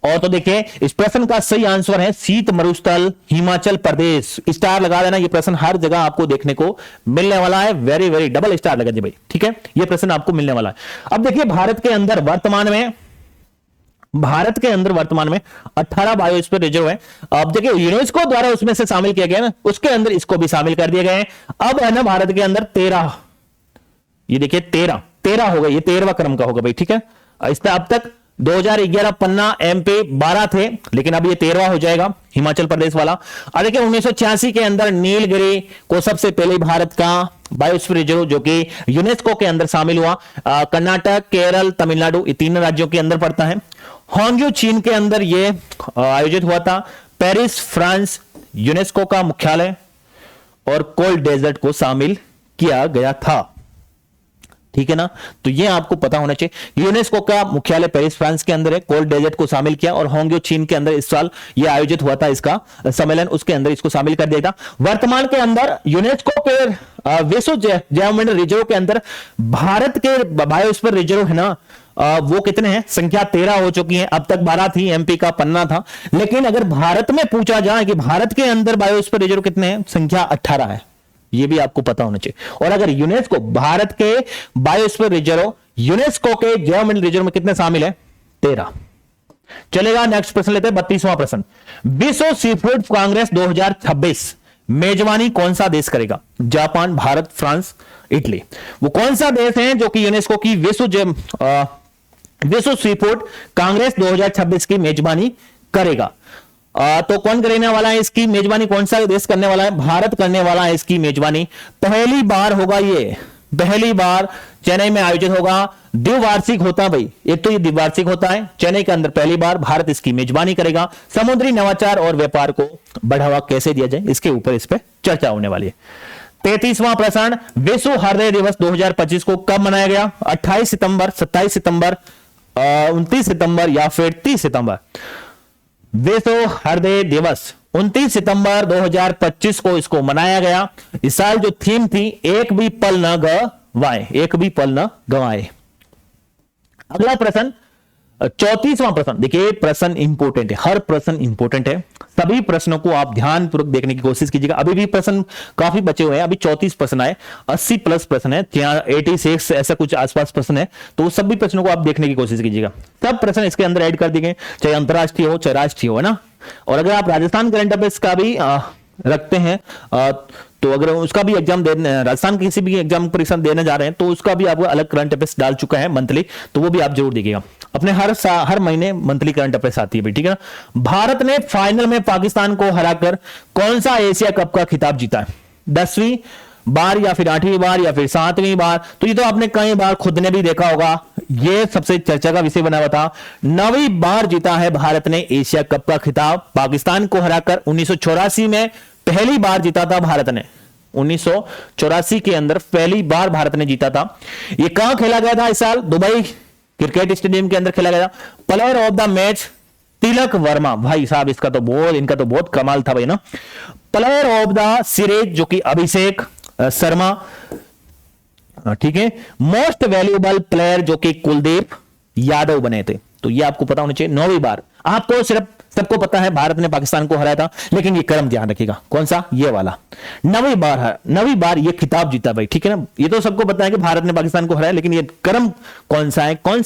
और तो देखिए इस प्रश्न का सही आंसर है शीत मरुस्थल हिमाचल प्रदेश। स्टार लगा देना, ये प्रश्न हर जगह आपको देखने को मिलने वाला है। वेरी वेरी डबल स्टार लगा जी भाई, ठीक है, ये प्रश्न आपको मिलने वाला है। अब देखिए भारत के अंदर वर्तमान में 18 बायोस्फीयर रिजर्व है। अब देखिए यूनेस्को द्वारा उसमें से शामिल किया गया ना, उसके अंदर इसको भी शामिल कर दिया गया है। अब है ना भारत के अंदर 13, ये देखिए 13 होगा, ये 13वां क्रम का होगा भाई, ठीक है। इसमें अब तक 2011 पन्ना एमपी 12 थे, लेकिन अब ये 13वां हो जाएगा हिमाचल प्रदेश वाला। और देखिए 1986 के अंदर नीलगिरी को सबसे पहले भारत का बायोस्फीयर रिजर्व जो कि यूनेस्को के अंदर शामिल हुआ। कर्नाटक, केरल, तमिलनाडु, ये 3 राज्यों के अंदर पड़ता है। होंग्यू चीन के अंदर ये आयोजित हुआ था। पेरिस फ्रांस यूनेस्को का मुख्यालय, और कोल्ड डेजर्ट को शामिल किया गया था, ठीक है ना। तो ये आपको पता होना चाहिए। यूनेस्को का मुख्यालय पेरिस फ्रांस के अंदर है, कोल्ड डेजर्ट को शामिल किया, और होंग्यो चीन के अंदर इस साल ये आयोजित हुआ था इसका सम्मेलन, उसके अंदर इसको शामिल कर दिया था। वर्तमान के अंदर यूनेस्को के विश्व जैवमंडल रिजर्व के अंदर भारत के बायोस्फीयर रिजर्व है ना, वो कितने हैं? संख्या 13 हो चुकी है। अब तक 12 थी, एमपी का पन्ना था। लेकिन अगर भारत में पूछा जाए कि भारत के अंदर बायोस्फीयर रिजर्व कितने हैं, संख्या 18 है, ये भी आपको पता होना चाहिए। और अगर यूनेस्को भारत के बायोस्फीयर रिजर्व यूनेस्को के जैवमंडल रिजर्व में कितने शामिल है? 13। चलेगा, नेक्स्ट प्रश्न लेते हैं, 32वां प्रश्न। विश्व सी फूड कांग्रेस 2026 मेजबानी कौन सा देश करेगा? Japan, Bharat, France, Italy. वो कौन सा देश है जो कि यूनेस्को की विश्व सी फूड कांग्रेस 2026 की मेजबानी करेगा? तो कौन करने वाला है इसकी मेजबानी? कौन सा देश करने वाला है? भारत करने वाला है इसकी मेजबानी। पहली बार होगा ये, पहली बार चेन्नई में आयोजित होगा। द्विवार्षिक होता है भाई, एक तो ये द्विवार्षिक होता है चेन्नई के अंदर, पहली बार भारत इसकी मेजबानी करेगा। समुद्री नवाचार और व्यापार को बढ़ावा कैसे दिया जाए, इसके ऊपर इस पर चर्चा होने वाली है। 33वां प्रश्न, विश्व हृदय दिवस 2025 को कब मनाया गया? 28 सितंबर, 27 सितंबर, 29 सितंबर या फिर 30 सितंबर? विश्व हृदय दिवस 29 सितंबर 2025 को इसको मनाया गया। इस साल जो थीम थी, एक भी पल न गवाए, एक भी पल न गवाए। अगला प्रश्न 34वां प्रश्न। देखिए प्रश्न इंपोर्टेंट है, हर प्रश्न इंपोर्टेंट है, सभी प्रश्नों को आप ध्यानपूर्वक देखने की कोशिश कीजिएगा। अभी भी प्रश्न काफी बचे हुए हैं, अभी 34 प्रश्न आए, 80 प्लस प्रश्न है, 86 ऐसा कुछ आसपास प्रश्न है, तो सभी प्रश्नों को आप देखने की कोशिश कीजिएगा। सब प्रश्न इसके अंदर ऐड कर दिए गए, चाहे अंतरराष्ट्रीय हो चाहे राष्ट्रीय हो, है ना। और अगर आप राजस्थान करंट अफेयर्स का भी रखते हैं तो अगर उसका भी एग्जाम देने, राजस्थान किसी भी एग्जाम परीक्षा देने जा रहे हैं, तो उसका भी आपको अलग करंट अफेयर्स डाल चुका है मंथली, तो वो भी आप जरूर देखिएगा। अपने हर महीने मंथली करंट अफेयर्स आती है भाई, ठीक है ना। भारत ने फाइनल में पाकिस्तान को हराकर कौन सा एशिया कप का खिताब जीता है? 10वीं बार या फिर 8वीं बार या फिर 7वीं बार? तो ये तो आपने कई बार खुद ने भी देखा होगा, ये सबसे चर्चा का विषय बना हुआ था। 9वीं बार जीता है भारत ने एशिया कप का खिताब, पाकिस्तान को हराकर। 1984 में पहली बार जीता था भारत ने, 1984 के अंदर पहली बार भारत ने जीता था। ये कहां खेला गया था इस साल? दुबई क्रिकेट स्टेडियम के अंदर खेला गया था। Player of the match Tilak Varma, भाई साहब इनका तो बहुत कमाल था भाई ना। प्लेयर ऑफ द सीरीज जो कि अभिषेक शर्मा, ठीक है। मोस्ट वैल्यूएबल प्लेयर जो कि कुलदीप यादव बने थे। तो ये आपको पता होना चाहिए। 9वीं बार, आपको सिर्फ सबको पता है भारत ने पाकिस्तान को हराया था, लेकिन ये क्रम ध्यान रखिएगा, कौन सा? ये वाला 9वीं बार ये खिताब जीता भाई, ठीक है ना। ये तो सबको पता है कि भारत ने पाकिस्तान को हराया, लेकिन ये क्रम कौन सा है, कौन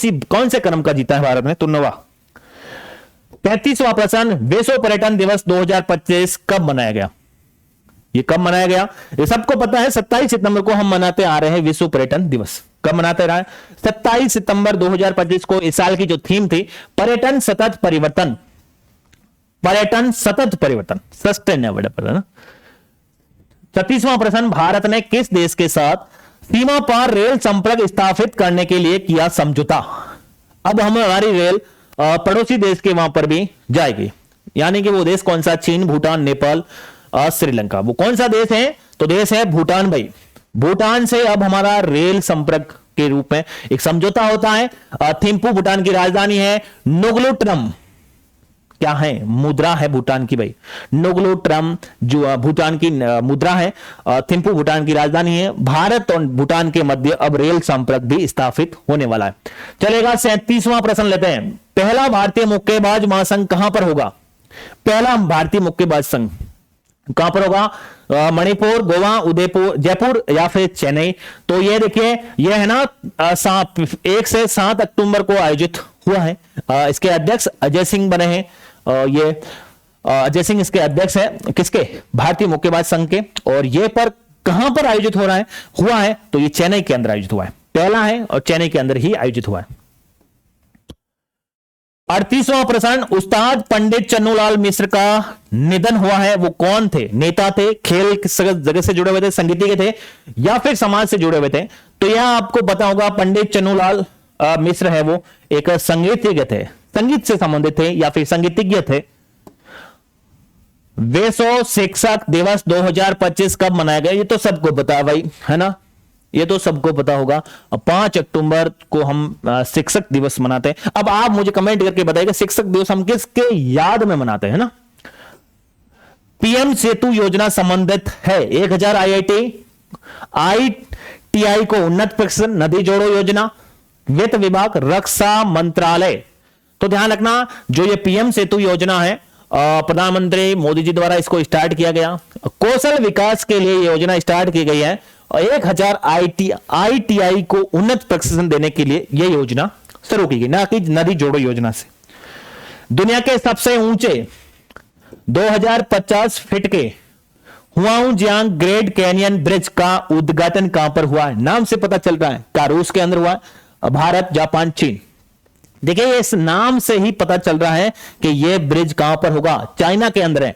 से क्रम का जीता है भारत ने? तो 9वां। 35वां प्रश्न, विश्व पर्यटन दिवस 2025 कब मनाया गया? ये कब मनाया गया? ये सबको पता है, 27 सितंबर को हम मनाते आ रहे हैं विश्व पर्यटन दिवस। कब मनाते रहा है? 27 सितंबर 2025 को। इस साल की जो थीम थी, पर्यटन सतत परिवर्तन, पर्यटन सतत परिवर्तन, सस्टेनेबल है ना। 36वां प्रश्न, भारत ने किस देश के साथ सीमा पार रेल संपर्क स्थापित करने के लिए किया समझौता? अब हमारी रेल पड़ोसी देश के वहां पर भी जाएगी, यानी कि वो देश कौन सा? चीन, भूटान, नेपाल, श्रीलंका। वो कौन सा देश है? तो देश है भूटान भाई। भूटान से अब हमारा रेल संपर्क के रूप में एक समझौता होता है। थिम्पू भूटान की राजधानी है, नुग्लुट्रम क्या है? मुद्रा है भूटान की भाई। नोग्लो ट्रम जो भूटान की मुद्रा है। थिम्पू भूटान की राजधानी है। भारत और भूटान के मध्य अब रेल संपर्क भी स्थापित होने वाला है। चलेगा 37वां प्रश्न लेते हैं। पहला भारतीय मुक्केबाज महासंघ कहां पर होगा? पहला भारतीय मुक्केबाज संघ कहां पर होगा? मणिपुर, गोवा, उदयपुर, जयपुर या फिर चेन्नई। तो ये देखिए, ये है ना 1 से 7 अक्टूबर को आयोजित हुआ है। इसके अध्यक्ष अजय सिंह बने हैं। ये अजय सिंह इसके अध्यक्ष है, किसके? भारतीय मुक्केबाज संघ के। और ये पर कहां पर आयोजित हो रहा है, हुआ है? तो ये चेन्नई के अंदर आयोजित हुआ है। पहला है और चेन्नई के अंदर ही आयोजित हुआ है। 38वां प्रश्न, उस्ताद पंडित चन्नूलाल मिश्र का निधन हुआ है, वो कौन थे? नेता थे, खेल जगत से जुड़े हुए थे, संगीतज्ञ थे या फिर समाज से जुड़े हुए थे? तो यह आपको पता होगा, पंडित चन्नूलाल मिश्र है वो एक संगीतज्ञ थे, संगीत से संबंधित थे या फिर संगीतज्ञ थे। विश्व शिक्षक दिवस 2025 कब मनाया गया? ये तो सबको पता है भाई, है ना, ये तो सबको पता होगा। 5 अक्टूबर को हम शिक्षक दिवस मनाते हैं। अब आप मुझे कमेंट करके बताइएगा शिक्षक दिवस हम किसके याद में मनाते हैं ना? पीएम सेतु योजना संबंधित है 1000 आईटीआई को उन्नत प्रशिक्षण, नदी जोड़ो योजना, वित्त विभाग, रक्षा मंत्रालय। तो ध्यान रखना, जो ये पीएम सेतु योजना है प्रधानमंत्री मोदी जी द्वारा इसको स्टार्ट किया गया। कौशल विकास के लिए योजना स्टार्ट की गई है और 1000 आईटीआई को उन्नत प्रशिक्षण देने के लिए यह योजना शुरू की गई, ना कि नदी जोड़ो योजना से। दुनिया के सबसे ऊंचे 2050 फीट के हुआंगजियांग ग्रेट कैनियन ब्रिज का उद्घाटन कहां पर हुआ है? नाम से पता चल रहा है, क्या रूस के अंदर हुआ? भारत, जापान, चीन। देखिए इस नाम से ही पता चल रहा है कि यह ब्रिज कहां पर होगा, चाइना के अंदर है।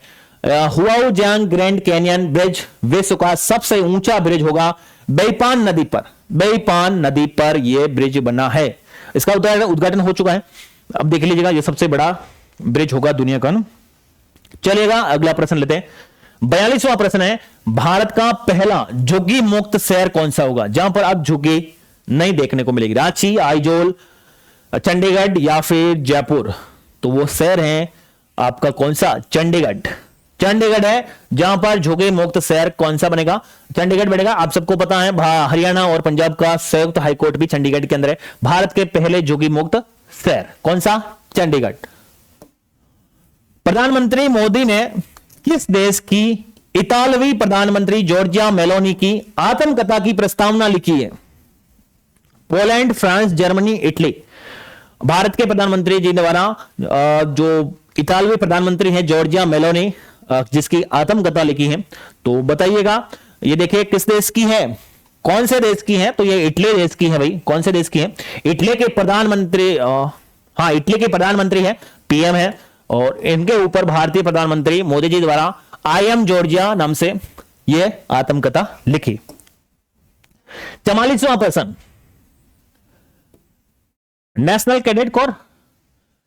हुआंगजियांग ग्रैंड कैनियन ब्रिज विश्व का सबसे ऊंचा ब्रिज होगा बेईपान नदी पर। बेईपान नदी पर यह ब्रिज बना है, इसका उद्घाटन हो चुका है। अब देख लीजिएगा, यह सबसे बड़ा ब्रिज होगा दुनिया का ना। चलेगा अगला प्रश्न लेते हैं। 42वां प्रश्न है, भारत का पहला झुग्गी मुक्त शहर कौन सा होगा, जहां पर अब झुग्गी नहीं देखने को मिलेगी? रांची, आइजोल, चंडीगढ़ या फिर जयपुर? तो वो शहर है आपका कौन सा? चंडीगढ़। चंडीगढ़ है जहां पर झुग्गी मुक्त शहर कौन सा बनेगा? चंडीगढ़ बनेगा। आप सबको पता है हरियाणा और पंजाब का संयुक्त हाईकोर्ट भी चंडीगढ़ के अंदर है। भारत के पहले झुग्गी मुक्त शहर कौन सा? चंडीगढ़। प्रधानमंत्री मोदी ने किस देश की इतालवी प्रधानमंत्री जॉर्जिया मेलोनी की आत्मकथा की प्रस्तावना लिखी है? Poland, France, Germany, Italy. Bharat के प्रधानमंत्री जी द्वारा जो इतालवी प्रधानमंत्री हैं जॉर्जिया मेलोनी, जिसकी आत्मकथा लिखी है, तो बताइएगा ये देखिए किस देश की है, कौन से देश की है? तो ये इटली देश की है भाई। कौन से देश की है? इटली के प्रधानमंत्री, हाँ इटली के प्रधानमंत्री है, पीएम है, और इनके ऊपर भारतीय प्रधानमंत्री मोदी जी द्वारा आई एम जॉर्जिया नाम से यह आत्मकथा लिखी। 44वां प्रश्न, नेशनल कैडेट कोर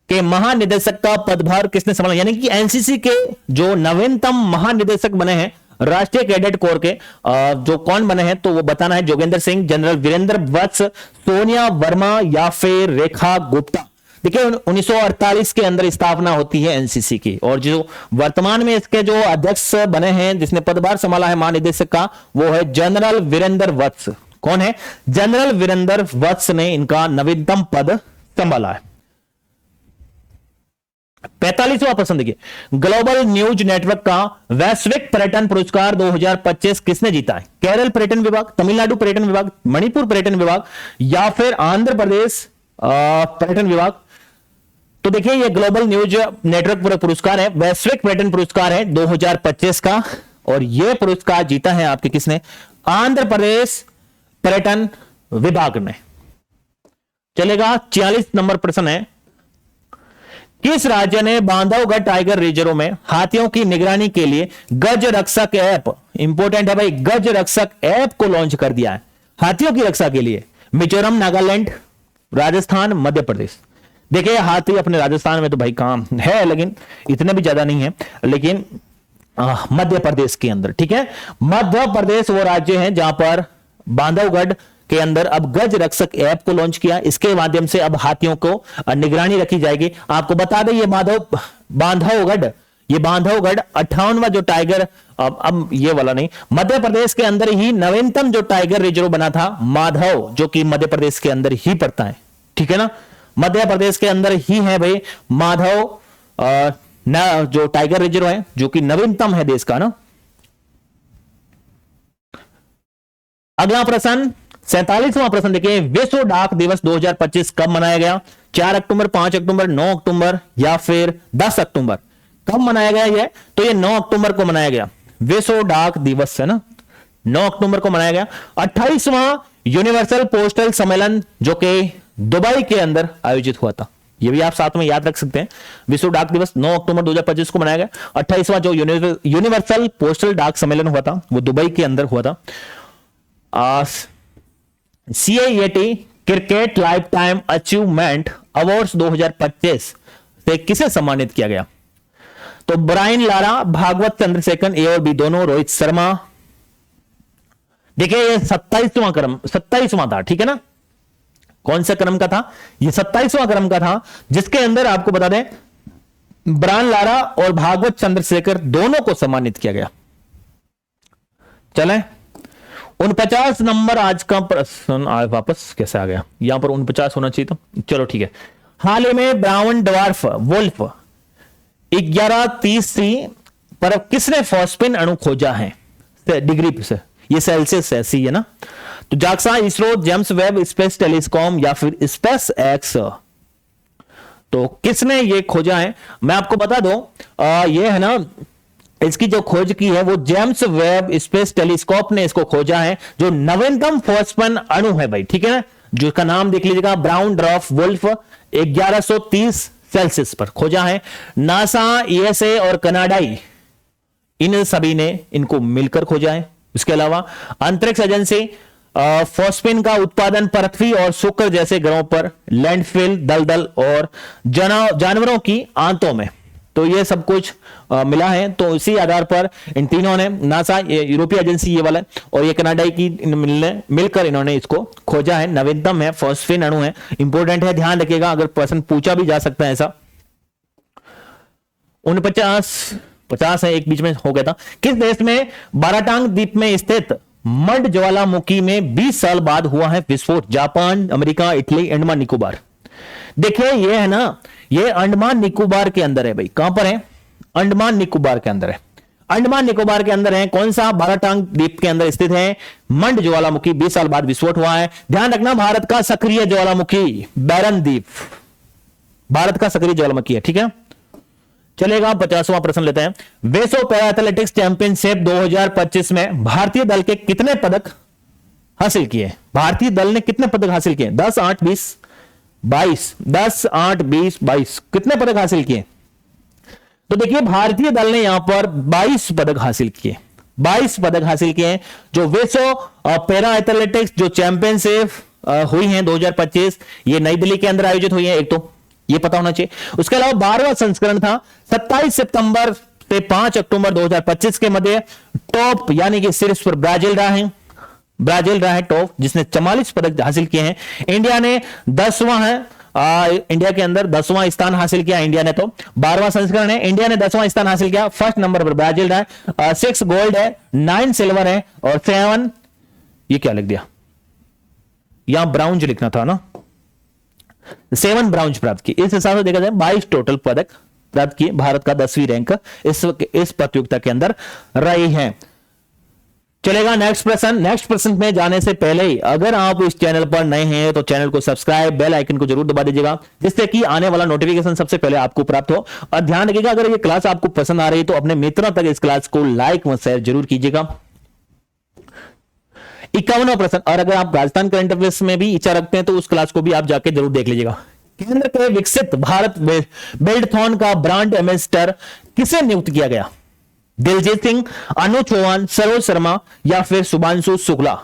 के महानिदेशक का पदभार किसने संभाला? यानी कि एनसीसी के जो नवीनतम महानिदेशक बने हैं राष्ट्रीय कैडेट कोर के, जो कौन बने हैं तो वो बताना है। जोगेंद्र सिंह, जनरल वीरेंद्र वत्स, सोनिया वर्मा या फिर रेखा गुप्ता। देखिए 1948 के अंदर स्थापना होती है एनसीसी की, और जो वर्तमान में इसके जो अध्यक्ष बने हैं, जिसने पदभार संभाला है महानिदेशक का, वो है जनरल वीरेंद्र वत्स। कौन है? जनरल वीरेंद्र वत्स ने इनका नवीनतम पद संभाला है। 45वां प्रश्न देखिए, ग्लोबल न्यूज नेटवर्क का वैश्विक पर्यटन पुरस्कार 2025 किसने जीता है? केरल पर्यटन विभाग, तमिलनाडु पर्यटन विभाग, मणिपुर पर्यटन विभाग या फिर आंध्र प्रदेश पर्यटन विभाग? तो देखिए ये ग्लोबल न्यूज नेटवर्क पुरस्कार है, वैश्विक पर्यटन पुरस्कार है 2025 का, और यह पुरस्कार जीता है आपके किसने? आंध्र प्रदेश पर्यटन विभाग ने। चलेगा 46 नंबर प्रश्न है, किस राज्य ने बांधवगढ़ टाइगर रिजर्व में हाथियों की निगरानी के लिए गज रक्षक ऐप, इंपोर्टेंट है भाई, गज रक्षक ऐप को लॉन्च कर दिया है हाथियों की रक्षा के लिए? मिजोरम, नागालैंड, राजस्थान, मध्य प्रदेश। देखिए हाथी अपने राजस्थान में तो भाई काम है, लेकिन इतने भी ज्यादा नहीं है, लेकिन मध्य प्रदेश के अंदर, ठीक है, मध्य प्रदेश वो राज्य है जहां पर बांधवगढ़ के अंदर अब गज रक्षक ऐप को लॉन्च किया। इसके माध्यम से अब हाथियों को निगरानी रखी जाएगी। आपको बता दें ये बांधवगढ़, ये बांधवगढ़ 58वां जो टाइगर, अब ये वाला नहीं, मध्य प्रदेश के अंदर ही नवीनतम जो टाइगर रिजर्व बना था माधव, जो कि मध्य प्रदेश के अंदर ही पड़ता है, ठीक है ना, मध्य प्रदेश के अंदर ही है भाई माधव जो टाइगर रिजर्व है, जो कि नवीनतम है देश का ना। अगला प्रश्न 47वां प्रश्न देखिए, विश्व डाक दिवस 2025 कब मनाया गया? 4 अक्टूबर, 5 अक्टूबर, 9 अक्टूबर या फिर 10 अक्टूबर? कब मनाया गया ये? तो ये 9 अक्टूबर को मनाया गया, विश्व डाक दिवस है ना, 9 अक्टूबर को मनाया गया। 28वां यूनिवर्सल पोस्टल सम्मेलन जो कि दुबई के अंदर आयोजित हुआ था, ये भी आप साथ में याद रख सकते हैं। विश्व डाक दिवस 9 अक्टूबर 2025 को मनाया गया। 28वां जो यूनिवर्सल पोस्टल डाक सम्मेलन हुआ था वो दुबई के अंदर हुआ था। CIAT cricket life time achievement awards 2025 से किसे सम्मानित किया गया? तो ब्रायन लारा, भागवत चंद्रशेखर, ए और बी दोनों, रोहित शर्मा। देखिए ये 27वां था, ठीक है ना, कौन सा क्रम का था? ये 27वां क्रम का था, जिसके अंदर आपको बता दें ब्रायन लारा और भागवत चंद्रशेखर दोनों को सम्मानित किया गया। चलें 49 नंबर आज का प्रश्न वापस कैसे आ गया, यहां पर 49 होना चाहिए था, चलो ठीक है। हाल ही में ब्राउन ड्वार्फ वुल्फ 1130 पर किसने फॉस्फेन अणु खोजा है? डिग्री से, ये सेल्सियस है, सी है ना। तो JAXA, ISRO, James Webb space telescope या फिर स्पेस एक्स, तो किसने ये खोजा है? मैं आपको बता दूं ये है ना, इसकी जो खोज की है वो जेम्स वेब स्पेस टेलीस्कोप ने इसको खोजा है, जो नवीनतम फॉस्फेन अणु है भाई, ठीक है ना, जो इसका नाम देख लीजिएगा ब्राउन ड्वार्फ वुल्फ 1130 सेल्सियस पर खोजा है। नासा, यूएसए और कनाडाई, इन सभी ने इनको मिलकर खोजा है। इसके अलावा अंतरिक्ष एजेंसी फॉस्फेन का उत्पादन पृथ्वी और शुक्र जैसे ग्रहों पर लैंडफिल, दलदल और जानवरों की आंतों में, तो ये सब कुछ मिला है। तो इसी आधार पर इन तीनों ने, नासा, यूरोपीय एजेंसी ये वाला और ये कनाडाई की मिलकर इन्होंने इसको खोजा है। नवीनतम है, फॉस्फेन अणु है, इंपॉर्टेंट है, ध्यान रखिएगा, अगर प्रश्न पूछा भी जा सकता है ऐसा। 49 है, एक बीच में हो गया था। किस देश में बाराटांग द्वीप में स्थित मड ज्वालामुखी में 20 साल बाद हुआ है विस्फोट? Japan, America, Italy, Andaman Nicobar. देखिए ये है ना, ये अंडमान निकोबार के अंदर है भाई। कहां पर है? अंडमान निकोबार के अंदर है, अंडमान निकोबार के अंदर है। कौन सा? बाराटांग द्वीप के अंदर स्थित है मंड ज्वालामुखी, 20 साल बाद विस्फोट हुआ है। ध्यान रखना, भारत का सक्रिय ज्वालामुखी बैरन द्वीप भारत का सक्रिय ज्वालामुखी है, ठीक है। चलेगा 50वां प्रश्न लेते हैं। वेसो पैरा एथलेटिक्स चैंपियनशिप 2025 में भारतीय दल के कितने पदक हासिल किए? भारतीय दल ने कितने पदक हासिल किए? 10, 8, 20, 22, 10, 8, 20, 22, कितने पदक हासिल किए? तो देखिए भारतीय दल ने यहां पर 22 पदक हासिल किए, 22 पदक हासिल किए। जो वेसो पैरा एथलेटिक्स जो चैंपियनशिप हुई है 2025, ये नई दिल्ली के अंदर आयोजित हुई है, एक तो ये पता होना चाहिए। उसके अलावा 12वां संस्करण था 27 सितंबर से 5 अक्टूबर 2025 के मध्य। टॉप यानी कि शीर्ष पर ब्राजील रहा है टॉप, जिसने 44 पदक हासिल किए हैं। इंडिया ने 10वां है, इंडिया के अंदर 10वां स्थान हासिल किया इंडिया ने। तो 12वां संस्करण है, इंडिया ने 10वां स्थान हासिल किया, फर्स्ट नंबर पर ब्राजील रहा है। 6 गोल्ड है, 9 सिल्वर है और 7, ये क्या लिख दिया, यहां ब्राउंज लिखना था ना, 7 ब्राउंज प्राप्त की। इस हिसाब से देखा जाए 22 टोटल पदक प्राप्त किए। भारत का 10वीं रैंक इस प्रतियोगिता के अंदर रही है। चलेगा नेक्स्ट प्रश्न में जाने से पहले ही अगर आप इस चैनल पर नए हैं तो चैनल को सब्सक्राइब, बेल आइकन को जरूर दबा दीजिएगा, जिससे कि आने वाला नोटिफिकेशन सबसे पहले आपको प्राप्त हो। और ध्यान रखिएगा, अगर ये क्लास आपको पसंद आ रही है तो अपने मित्रों तक इस क्लास को लाइक व शेयर जरूर कीजिएगा। 51वां प्रश्न, और अगर आप राजस्थान करंट अफेयर्स में भी इच्छा रखते हैं तो उस क्लास को भी आप जाके जरूर देख लीजिएगा। केंद्र के विकसित भारत बिल्डथॉन का ब्रांड एम्बेसडर किसे नियुक्त किया गया? दिलजीत सिंह, अनु चौहान, सरोज शर्मा या फिर शुभांशु शुक्ला।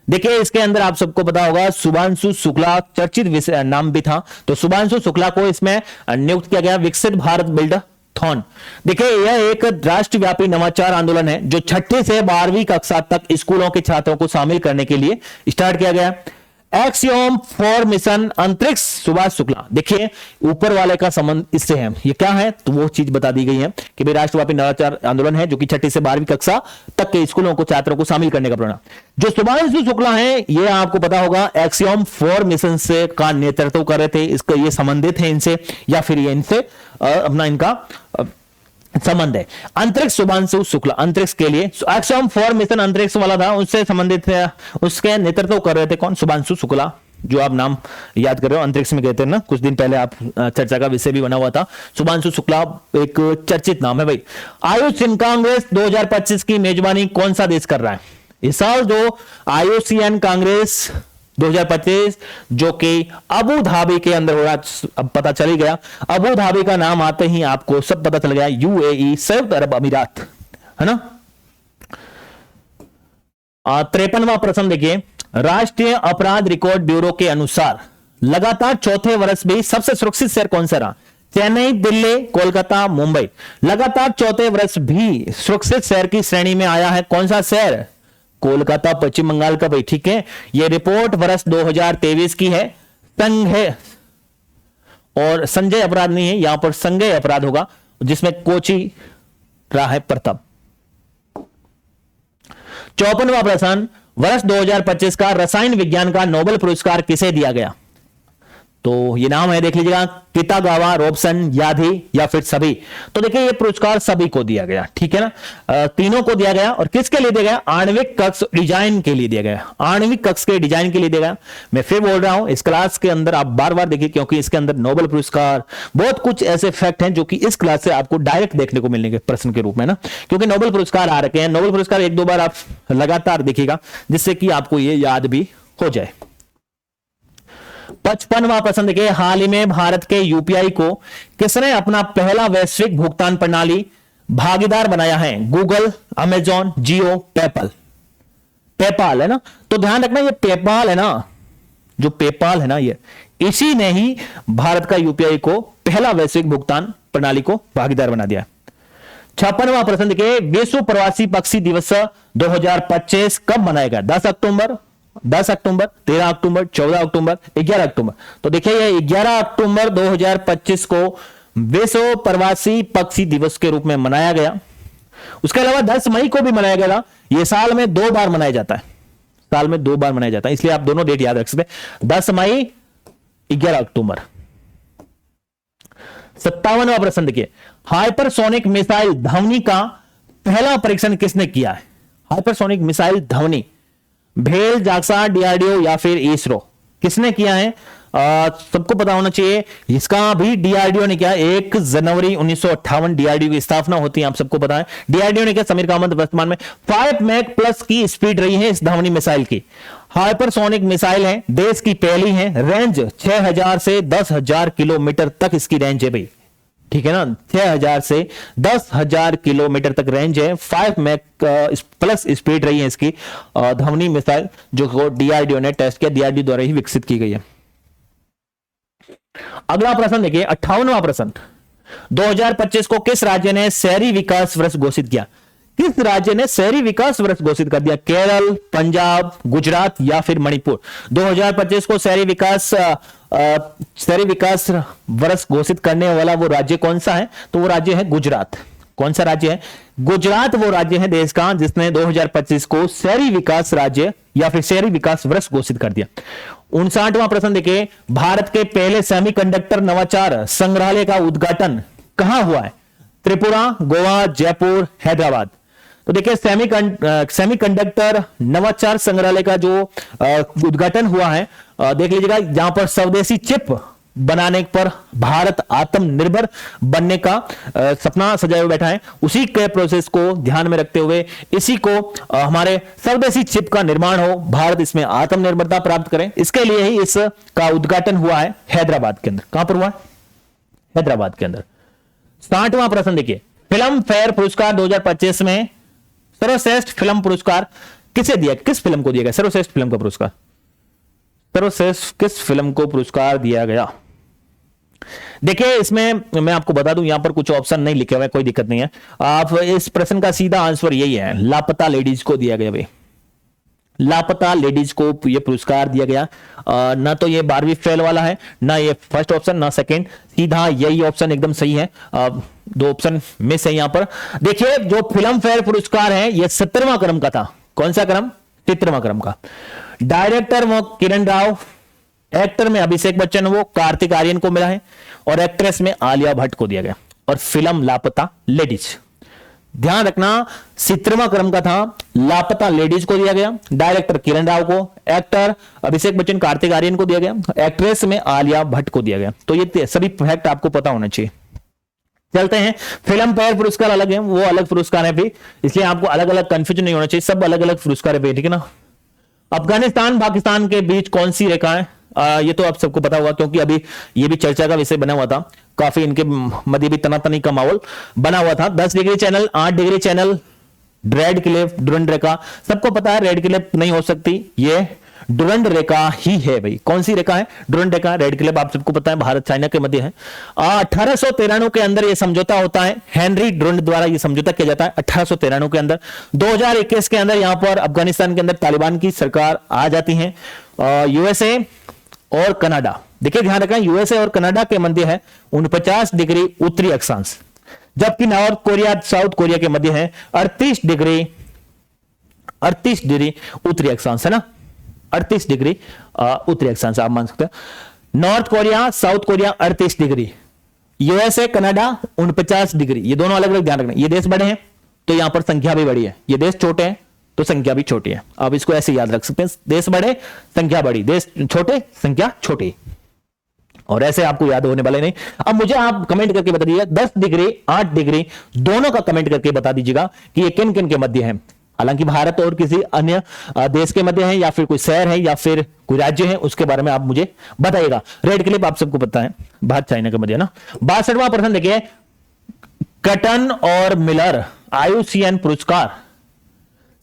देखिए इसके अंदर आप सबको पता होगा शुभांशु शुक्ला चर्चित नाम भी था, तो शुभांशु शुक्ला को इसमें नियुक्त किया गया विकसित भारत थॉन। देखिए यह एक राष्ट्रव्यापी नवाचार आंदोलन है जो 6ठी से 12वीं कक्षा तक स्कूलों के छात्रों को शामिल करने के लिए स्टार्ट किया गया। एक्सियोम फॉर मिशन अंतरिक्ष सुभाष शुक्ला। देखिए ऊपर वाले का संबंध इससे है, ये क्या है तो वो चीज बता दी गई है कि भाई राष्ट्रव्यापी नवाचार आंदोलन है जो कि 6ठी से 12वीं कक्षा तक के स्कूलों को छात्रों को शामिल करने का प्रोग्राम। जो सुभाष शुक्ला है ये आपको पता होगा एक्सियोम फॉर मिशन से का नेतृत्व कर रहे थे, इसका ये संबंधित है इनसे या फिर ये इनसे अपना इनका संबंध है। अंतरिक्ष शुभांशु शुक्ला अंतरिक्ष के लिए एक्सियोम फॉर मिशन अंतरिक्ष वाला था, उससे संबंधित है, उसके नेतृत्व कर रहे थे कौन? शुभांशु शुक्ला, जो आप नाम याद कर रहे हो अंतरिक्ष में गए थे ना कुछ दिन पहले, आप चर्चा का विषय भी बना हुआ था। शुभांशु शुक्ला एक चर्चित नाम है भाई। आयुषियन कांग्रेस 2025 की मेजबानी कौन सा देश कर रहा है इस साल? जो आयुषियन कांग्रेस 2025 जो कि अबू धाबी के अंदर हो रहा, अब पता चल ही गया, अबू धाबी का नाम आते ही आपको सब पता चल गया, यूएई संयुक्त अरब अमीरात, है ना। 53वां प्रश्न देखिए, राष्ट्रीय अपराध रिकॉर्ड ब्यूरो के अनुसार लगातार चौथे वर्ष भी सबसे सुरक्षित शहर कौन सा रहा? चेन्नई, दिल्ली, कोलकाता, मुंबई। लगातार चौथे वर्ष भी सुरक्षित शहर की श्रेणी में आया है कौन सा शहर? कोलकाता, पश्चिम बंगाल का भाई, ठीक है। यह रिपोर्ट वर्ष 2023 की है। संघ और संजय अपराध नहीं है, यहां पर संज्ञेय अपराध होगा जिसमें कोची रहा है प्रथम। 54वां प्रश्न, वर्ष 2025 का रसायन विज्ञान का नोबेल पुरस्कार किसे दिया गया? तो ये नाम है, देख लीजिएगा, कितागावा, रॉबसन, याधी या फिर सभी। तो देखिए ये पुरस्कार सभी को दिया गया, ठीक है ना, तीनों को दिया गया। और किसके लिए दिया गया? आणविक कक्ष डिजाइन के लिए दिया गया, आणविक कक्ष के डिजाइन के लिए दिया गया। मैं फिर बोल रहा हूं, इस क्लास के अंदर आप बार बार देखिए क्योंकि इसके अंदर नोबेल पुरस्कार बहुत कुछ ऐसे फैक्ट हैं जो कि इस क्लास से आपको डायरेक्ट देखने को मिलेंगे प्रश्न के रूप में ना, क्योंकि नोबेल पुरस्कार आ रखे हैं। नोबेल पुरस्कार 1-2 बार आप लगातार देखिएगा जिससे कि आपको ये याद भी हो जाए। 55वां प्रश्न देखिए, हाल ही में भारत के यूपीआई को किसने अपना पहला वैश्विक भुगतान प्रणाली भागीदार बनाया है? गूगल, अमेजॉन, जियो, पेपल। पेपाल है ना, तो ध्यान रखना ये पेपाल है ना, जो पेपाल है ना, ये इसी ने ही भारत का यूपीआई को पहला वैश्विक भुगतान प्रणाली को भागीदार बना दिया। 56वां प्रश्न देखिए, विश्व प्रवासी पक्षी दिवस 2025 कब मनाया गया? 10 अक्टूबर, 13 अक्टूबर, 14 अक्टूबर, 11 अक्टूबर। तो देखिए ये 11 अक्टूबर 2025 को विश्व प्रवासी पक्षी दिवस के रूप में मनाया गया। उसके अलावा 10 मई को भी मनाया गया। ये साल में 2 बार मनाया जाता है, साल में 2 बार मनाया जाता है, इसलिए आप दोनों डेट याद रख सकते हैं, 10 मई, 11 अक्टूबर। 57वां प्रश्न देखिए, हाइपरसोनिक मिसाइल ध्वनि का पहला परीक्षण किसने किया है? हाइपरसोनिक मिसाइल ध्वनि, भेल, जाक्सा, डीआरडीओ या फिर इसरो, किसने किया है? सबको पता होना चाहिए, इसका भी डीआरडीओ ने किया। 1 जनवरी 1958 डीआरडीओ की स्थापना होती है, आप सबको पता है। डीआरडीओ ने किया। समीर कामत वर्तमान में 5 मैक प्लस की स्पीड रही है इस ध्वनि मिसाइल की। हाइपरसोनिक मिसाइल है, देश की पहली है, रेंज 6000 से 10,000 किलोमीटर तक इसकी रेंज है भाई, ठीक है ना, 6000 से 10,000 किलोमीटर तक रेंज है। 5 मैक प्लस स्पीड रही है इसकी ध्वनि मिसाइल, जो डीआरडीओ ने टेस्ट किया, डीआरडीओ द्वारा ही विकसित की गई है। अगला प्रश्न देखिए, 58वां प्रश्न, 2025 को किस राज्य ने शहरी विकास वर्ष घोषित किया? किस राज्य ने शहरी विकास वर्ष घोषित कर दिया? केरल, पंजाब, गुजरात या फिर मणिपुर। 2025 को शहरी विकास वर्ष घोषित करने वाला वो राज्य कौन सा है? तो वो राज्य है गुजरात। कौन सा राज्य है? गुजरात वो राज्य है देश का जिसने 2025 को शहरी विकास राज्य या फिर शहरी विकास वर्ष घोषित कर दिया। 59वां प्रश्न देखिए, भारत के पहले सेमीकंडक्टर नवाचार संग्रहालय का उद्घाटन कहां हुआ है? त्रिपुरा, गोवा, जयपुर, हैदराबाद। तो देखिए सेमीकंडक्टर नवाचार संग्रहालय का जो उद्घाटन हुआ है, देख लीजिएगा, जहां पर स्वदेशी चिप बनाने पर भारत आत्मनिर्भर बनने का सपना सजाए हुए बैठा है, उसी के प्रोसेस को ध्यान में रखते हुए इसी को हमारे स्वदेशी चिप का निर्माण हो, भारत इसमें आत्मनिर्भरता प्राप्त करें, इसके लिए ही इसका उद्घाटन हुआ है हैदराबाद के अंदर। कहां पर हुआ है? हैदराबाद के अंदर। 60वां प्रश्न देखिए, फिल्म फेयर पुरस्कार 2025 में सर्वश्रेष्ठ फिल्म पुरस्कार किसे दिया? किस फिल्म को दिया गया सर्वश्रेष्ठ फिल्म का पुरस्कार? सर्वश्रेष्ठ किस फिल्म को पुरस्कार दिया गया? देखिए इसमें मैं आपको बता दूं, यहां पर कुछ ऑप्शन नहीं लिखे हुए, कोई दिक्कत नहीं है। आप इस प्रश्न का सीधा आंसर यही है, लापता लेडीज को दिया गया भाई, लापता लेडीज को ये पुरस्कार दिया गया। ना तो ये 12वीं फेल वाला है, ना ये फर्स्ट ऑप्शन, ना सेकंड, सीधा यही ऑप्शन एकदम सही है। दो ऑप्शन मिस है यहां पर। देखिए जो फिल्म फेयर पुरस्कार है ये 17वां क्रम का था। कौन सा क्रम? 17वां क्रम का। डायरेक्टर वो किरण राव, एक्टर में अभिषेक बच्चन वो कार्तिक आर्यन को मिला है, और एक्ट्रेस में आलिया भट्ट को दिया गया, और फिल्म लापता लेडीज। ध्यान रखना 17वां क्रम का था, लापता लेडीज को दिया गया, डायरेक्टर किरण राव को, एक्टर अभिषेक बच्चन कार्तिक आर्यन को दिया गया, एक्ट्रेस में आलिया भट्ट को दिया गया। तो ये सभी फैक्ट आपको पता होना चाहिए। चलते हैं, फिल्म फेयर पुरस्कार अलग है, वो अलग पुरस्कार है भी, इसलिए आपको अलग अलग कंफ्यूजन नहीं होना चाहिए, सब अलग अलग पुरस्कार है, ठीक है ना। अफगानिस्तान पाकिस्तान के बीच कौन सी रेखा है? ये तो आप सबको पता होगा, क्योंकि अभी ये भी चर्चा का विषय बना हुआ था, काफी इनके मध्य भी तनातनी का माहौल बना हुआ था। 10 degree channel, 8 degree channel, Radcliffe, Durand रेखा, सबको पता है रेड क्लिफ नहीं हो सकती, ये डुरंड रेखा ही है भाई। कौन सी रेखा है? डुरंड रेखा। रेड क्लिफ आप सबको पता है भारत चाइना के मध्य है। 1893 के अंदर यह समझौता होता है, हेनरी डुरंड द्वारा यह समझौता किया जाता है 1893 के अंदर। 2021 के अंदर यहां पर अफगानिस्तान के अंदर तालिबान की सरकार आ जाती है। यूएसए और कनाडा, देखिए ध्यान रखना, यूएसए और कनाडा के मध्य है 49 डिग्री उत्तरी अक्षांश, जबकि नॉर्थ कोरिया साउथ कोरिया के मध्य है 38 डिग्री उत्तरी अक्षांश, है ना, 38 डिग्री उत्तरी अक्षांश आप मान सकते हैं। North Korea south Korea 38 degree, USA Canada 49 degree. ये दोनों अलग अलग, ध्यान रखना। ये देश बड़े हैं तो यहां पर संख्या भी बड़ी है, ये देश छोटे हैं तो संख्या भी छोटी है। आप इसको ऐसे याद रख सकते हैं, देश बड़े संख्या बड़ी, देश छोटे संख्या छोटी, और ऐसे आपको याद होने वाले नहीं। अब मुझे आप कमेंट करके बता दीजिएगा 10 डिग्री 8 डिग्री दोनों का कमेंट करके बता दीजिएगा कि ये किन किन के मध्य है। हालांकि भारत और किसी अन्य देश के मध्य है, या फिर कोई शहर है, या फिर कोई राज्य है, उसके बारे में आप मुझे बताइएगा। रेड क्लिप आप सबको पता है भारत चाइना के मध्य, ना। 62वां प्रश्न देखिए, कटन और मिलर आईयूसीएन पुरस्कार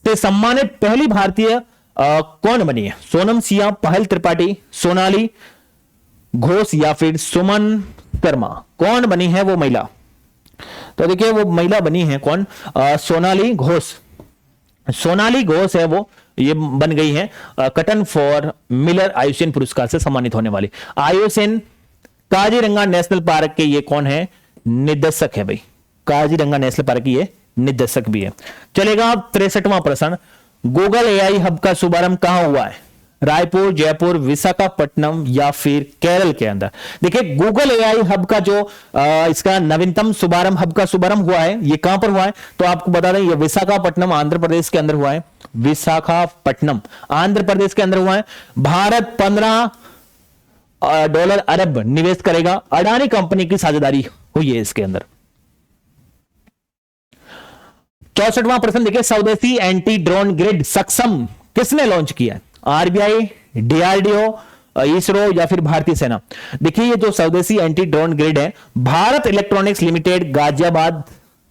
से सम्मानित पहली भारतीय कौन बनी है? सोनम सिया, पायल त्रिपाठी, सोनाली घोष, या फिर सुमन शर्मा? कौन बनी है वो महिला? तो देखिए वो महिला बनी है कौन? सोनाली घोष। सोनाली घोष है वो, ये बन गई है कटन फॉर मिलर आईयूसीएन पुरस्कार से सम्मानित होने वाली। आईयूसीएन काजीरंगा नेशनल पार्क के ये कौन है? निदेशक है भाई, काजीरंगा नेशनल पार्क की ये निदेशक भी है। चलेगा अब 63वां प्रश्न, गूगल एआई हब का शुभारंभ कहां हुआ है? रायपुर, जयपुर, विशाखापट्टनम, या फिर केरल के अंदर? देखिए गूगल एआई हब का जो इसका नवीनतम शुभारंभ, हब का शुभारंभ हुआ है, ये कहां पर हुआ है? तो आपको बता दें ये विशाखापट्टनम आंध्र प्रदेश के अंदर हुआ है। विशाखापट्टनम आंध्र प्रदेश के अंदर हुआ है। भारत $15 अरब निवेश करेगा, अडानी कंपनी की साझेदारी हुई है इसके अंदर। 64वां प्रश्न देखिए, स्वदेशी एंटी ड्रोन ग्रिड सक्षम किसने लॉन्च किया है? आरबीआई, डीआरडीओ, इसरो, या फिर भारतीय सेना? देखिए ये जो स्वदेशी एंटी ड्रोन ग्रिड है, भारत इलेक्ट्रॉनिक्स लिमिटेड गाजियाबाद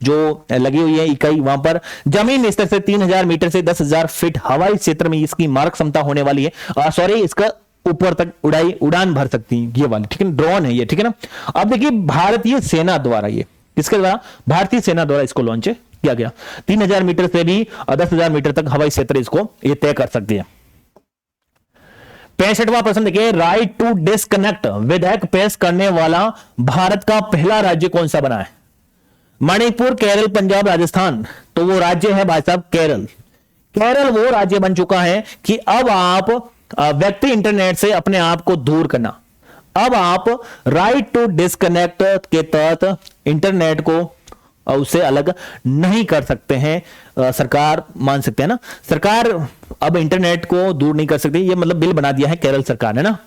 जो लगी हुई है इकाई, वहां पर जमीन स्तर से 3000 मीटर से 10,000 फीट हवाई क्षेत्र में इसकी मारक क्षमता होने वाली है। सॉरी, इसका ऊपर तक उड़ान भर सकती है ये वाली, ठीक है, ड्रोन है ये, ठीक है ना। अब देखिए भारतीय सेना द्वारा, ये किसके द्वारा? भारतीय सेना द्वारा इसको लॉन्च किया गया। 3000 मीटर से भी 10,000 मीटर तक हवाई क्षेत्र इसको ये तय कर सकती है। 65वां प्रश्न देखिए, राइट टू डिस्कनेक्ट विधेयक पेश करने वाला भारत का पहला राज्य कौन सा बना है? मणिपुर, केरल, पंजाब, राजस्थान? तो वो राज्य है भाई साहब केरल। केरल वो राज्य बन चुका है कि अब आप व्यक्ति इंटरनेट से अपने आप को दूर करना, अब आप राइट टू डिस्कनेक्ट के तहत इंटरनेट को उससे अलग नहीं कर सकते हैं। सरकार मान सकते हैं ना, सरकार अब इंटरनेट को दूर नहीं कर सकती, ये मतलब बिल बना दिया है केरल सरकार ने ना,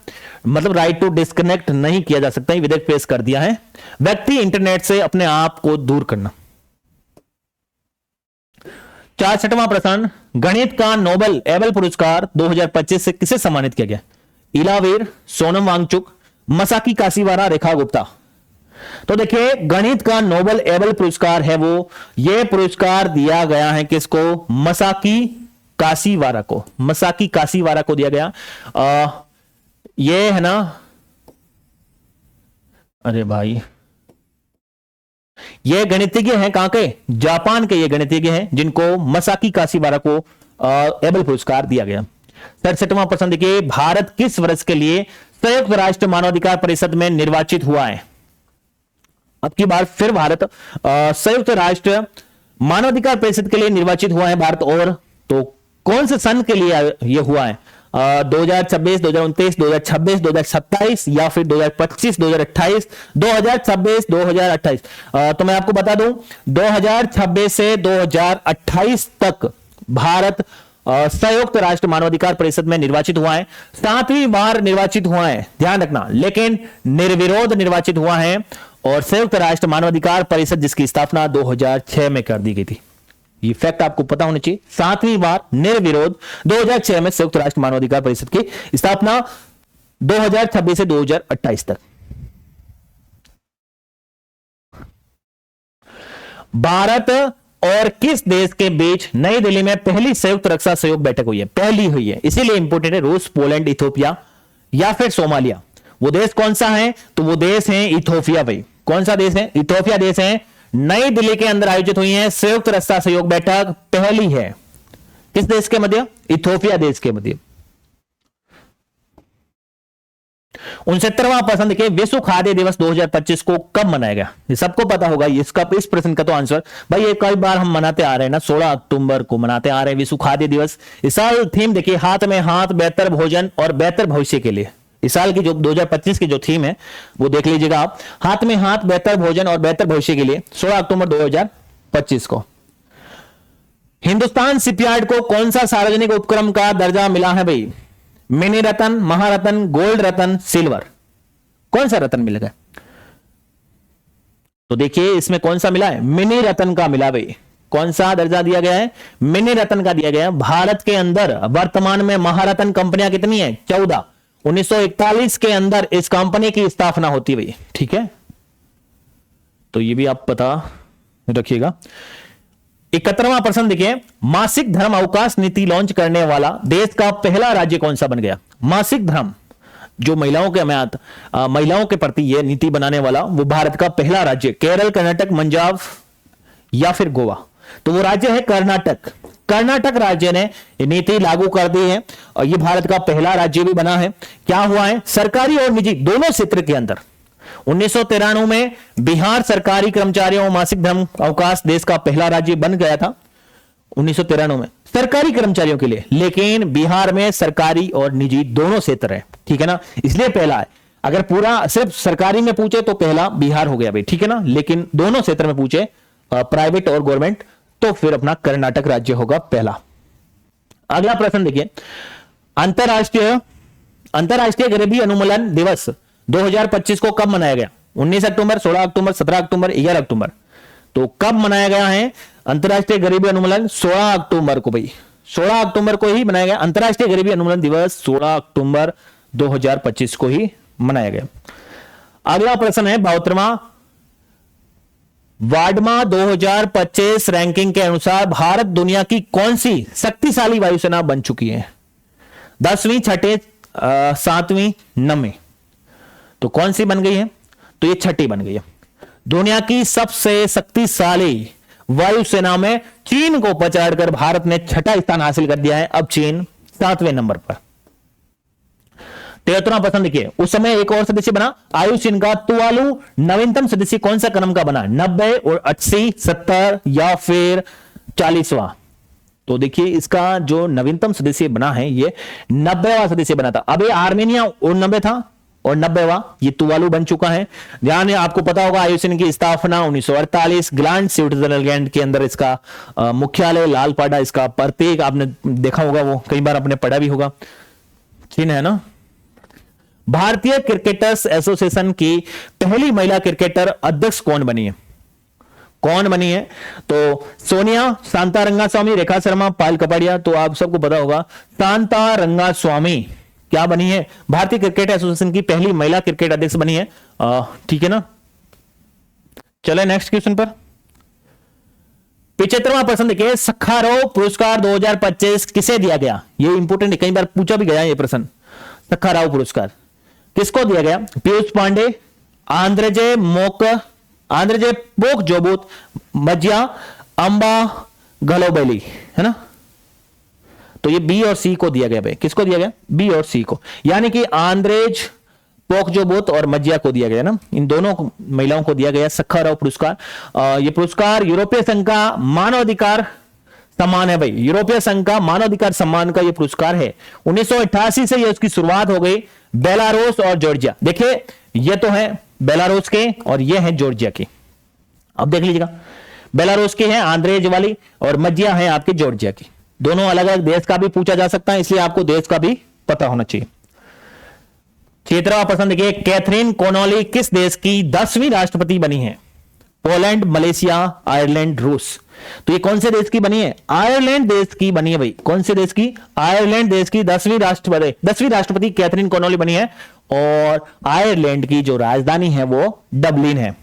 मतलब राइट टू डिस्कनेक्ट नहीं किया जा सकता, विधेयक पेश कर दिया है, व्यक्ति इंटरनेट से अपने आप को दूर करना। 64वां प्रश्न, गणित का नोबेल एबल पुरस्कार 2025 से किसे सम्मानित किया गया? इलावीर, सोनम वांगचुक, मसाकी काशीवारा, रेखा गुप्ता? तो देखिए गणित का नोबेल एबल पुरस्कार है वो, यह पुरस्कार दिया गया है किसको? मसाकी काशीवारा को, मसाकी काशीवारा को दिया गया। ये है ना अरे भाई, ये गणितज्ञ हैं कहां के? जापान के ये गणितज्ञ हैं जिनको मसाकी काशीवारा को एबल पुरस्कार दिया गया। 67वां प्रश्न देखिए, भारत किस वर्ष के लिए संयुक्त राष्ट्र मानवाधिकार परिषद में निर्वाचित हुआ है? अब की बार फिर भारत संयुक्त राष्ट्र मानवाधिकार परिषद के लिए निर्वाचित हुआ है भारत, और तो कौन से सन के लिए यह हुआ है? 2026, 2029, 2026, 2027 या फिर 2025, 2028, 2026, 2028? तो मैं आपको बता दूं, 2026 से 2028 तक भारत संयुक्त राष्ट्र मानवाधिकार परिषद में निर्वाचित हुआ है। 7वीं बार निर्वाचित हुआ है, ध्यान रखना, लेकिन निर्विरोध निर्वाचित हुआ है। और संयुक्त राष्ट्र मानवाधिकार परिषद जिसकी स्थापना 2006 में कर दी गई थी, ये फैक्ट आपको पता होना चाहिए। 7वीं बार निर्विरोध 2006 में संयुक्त राष्ट्र मानवाधिकार परिषद की स्थापना, 2026 से 2028 तक। भारत और किस देश के बीच नई दिल्ली में पहली संयुक्त रक्षा सहयोग बैठक हुई है? पहली हुई है, इसीलिए इंपोर्टेंट है। रूस, पोलैंड, इथोपिया या फिर सोमालिया। वो देश कौन सा है? तो वो देश है इथोपिया। भाई कौन सा देश है? इथोपिया देश है। नई दिल्ली के अंदर आयोजित हुई है संयुक्त रक्षा सहयोग बैठक, पहली है। किस देश के मध्य? इथोपिया देश के मध्य। 69वां प्रश्न देखिए, विश्व खाद्य दिवस 2025 को कब मनाया गया? ये सबको पता होगा, इसका इस प्रश्न का तो आंसर भाई ये कई बार हम मनाते आ रहे हैं ना, 16 अक्टूबर को मनाते आ रहे हैं विश्व खाद्य दिवस। इस साल थीम देखिए, हाथ में हाथ, बेहतर भोजन और बेहतर भविष्य के लिए। इस साल की जो 2025 की जो थीम है वो देख लीजिएगा आप, हाथ में हाथ, बेहतर भोजन और बेहतर भविष्य के लिए, 16 अक्टूबर 2025 को। हिंदुस्तान शिपयार्ड को कौन सा सार्वजनिक उपक्रम का दर्जा मिला है भाई? मिनी रतन, महारतन, गोल्ड रतन, सिल्वर, कौन सा रतन मिलेगा? तो देखिए इसमें कौन सा मिला है? मिनी रतन का मिला भाई। कौन सा दर्जा दिया गया है? मिनी रतन का दिया गया है। भारत के अंदर वर्तमान में महारतन कंपनियां कितनी है? 14। 1941 के अंदर इस कंपनी की स्थापना होती है, ठीक है, तो ये भी आप पता रखिएगा। 71वां प्रश्न देखिए, मासिक धर्म अवकाश नीति लॉन्च करने वाला देश का पहला राज्य कौन सा बन गया? मासिक धर्म जो महिलाओं के प्रति यह नीति बनाने वाला, वो भारत का पहला राज्य, केरल, कर्नाटक, पंजाब या फिर गोवा? तो वो राज्य है कर्नाटक। कर्नाटक राज्य ने नीति लागू कर दी है और ये भारत का पहला राज्य भी बना है। क्या हुआ है? सरकारी और निजी दोनों क्षेत्र के अंदर 1993 में बिहार सरकारी कर्मचारियों मासिक धर्म अवकाश देश का पहला राज्य बन गया था 1993 में, सरकारी कर्मचारियों के लिए। लेकिन बिहार में सरकारी और निजी दोनों क्षेत्र है, ठीक है ना, इसलिए पहला है। अगर पूरा सिर्फ सरकारी में पूछे तो पहला बिहार हो गया भाई, ठीक है ना, लेकिन दोनों क्षेत्र में पूछे प्राइवेट और गवर्नमेंट तो फिर अपना कर्नाटक राज्य होगा पहला। अगला प्रश्न देखिए, अंतरराष्ट्रीय गरीबी उन्मूलन दिवस 2025 को कब मनाया गया? 19 अक्टूबर, 16 अक्टूबर, 17 अक्टूबर, 11 अक्टूबर? तो कब मनाया गया है अंतरराष्ट्रीय गरीबी उन्मूलन? 16 अक्टूबर को भाई, 16 अक्टूबर को ही मनाया गया अंतरराष्ट्रीय गरीबी उन्मूलन दिवस। 16 अक्टूबर 2025 को ही मनाया गया। अगला प्रश्न है 72वां, वाडमा 2025 रैंकिंग के अनुसार भारत दुनिया की कौन सी शक्तिशाली वायुसेना बन चुकी है? 10वीं, 6ठी, 7वीं, 9वीं? तो कौन सी बन गई है? तो ये 6ठी बन गई है। दुनिया की सबसे शक्तिशाली वायुसेना में चीन को पछाड़कर भारत ने 6ठा स्थान हासिल कर दिया है। अब चीन 7वें नंबर पर। 73वां प्रश्न देखिए, उस समय एक और सदस्य बना आयुषीन का तुवालू, नवीनतम सदस्य कौन सा क्रम का बना? 90 और 80, 70 या फिर 40वां? तो देखिए इसका जो नवीनतम सदस्य बना है ये 90वां सदस्य बना था। अब ये आर्मेनिया 89 था और 90वां ये तुवालू बन चुका है। ध्यान है, आपको पता होगा आयुषीन की स्थापना 1948 ग्लैंड स्विट्जरलैंड के अंदर इसका मुख्यालय लालपाडा, इसका प्रतीक आपने देखा होगा, वो कई बार आपने पढ़ा भी होगा, चिन्ह है ना। भारतीय क्रिकेटर्स एसोसिएशन की पहली महिला क्रिकेटर अध्यक्ष कौन बनी है? कौन बनी है? तो सोनिया, शांता रंगास्वामी, रेखा शर्मा, पायल कपाड़िया? तो आप सबको पता होगा शांता रंगास्वामी क्या बनी है? भारतीय क्रिकेट एसोसिएशन की पहली महिला क्रिकेट अध्यक्ष बनी है, ठीक है ना। चले नेक्स्ट क्वेश्चन पर। 75वां प्रश्न देखिए, सखारोव पुरस्कार 2025 किसे दिया गया? ये इंपोर्टेंट है, कई बार पूछा भी गया ये प्रश्न। सखारोव पुरस्कार किसको दिया गया? पीयूष पांडे, आंद्रेजे पोक जोबुत, मज्जिया, अंबा गलोबेली, है ना। तो ये बी और सी को दिया गया भाई, किसको दिया गया, बी और सी को, यानी कि आंद्रेज पोकजोबोत और मज्जिया को दिया गया ना, इन दोनों महिलाओं को दिया गया सखाराव पुरस्कार। ये पुरस्कार यूरोपीय संघ का मानवाधिकार सम्मान है भाई, यूरोपीय संघ का मानवाधिकार सम्मान का ये पुरस्कार है। 1988 से ये उसकी शुरुआत हो गई। बेलारूस और जॉर्जिया, देखिए ये तो है बेलारूस के और ये है जॉर्जिया के। अब देख लीजिएगा, बेलारूस की है आंद्रेज वाली और मज्जिया है आपकी जॉर्जिया की। दोनों अलग अलग देश का भी पूछा जा सकता है, इसलिए आपको देश का भी पता होना चाहिए। 17वां प्रश्न देखिए, कैथरीन कोनोली किस देश की 10वीं राष्ट्रपति बनी है? पोलैंड, मलेशिया, आयरलैंड, रूस। तो ये कौन से देश की बनी है? आयरलैंड देश की बनी है भाई। कौन से देश की? आयरलैंड देश की 10वीं राष्ट्रपति कैथरीन कोनोली बनी है और आयरलैंड की जो राजधानी है वो डबलिन है।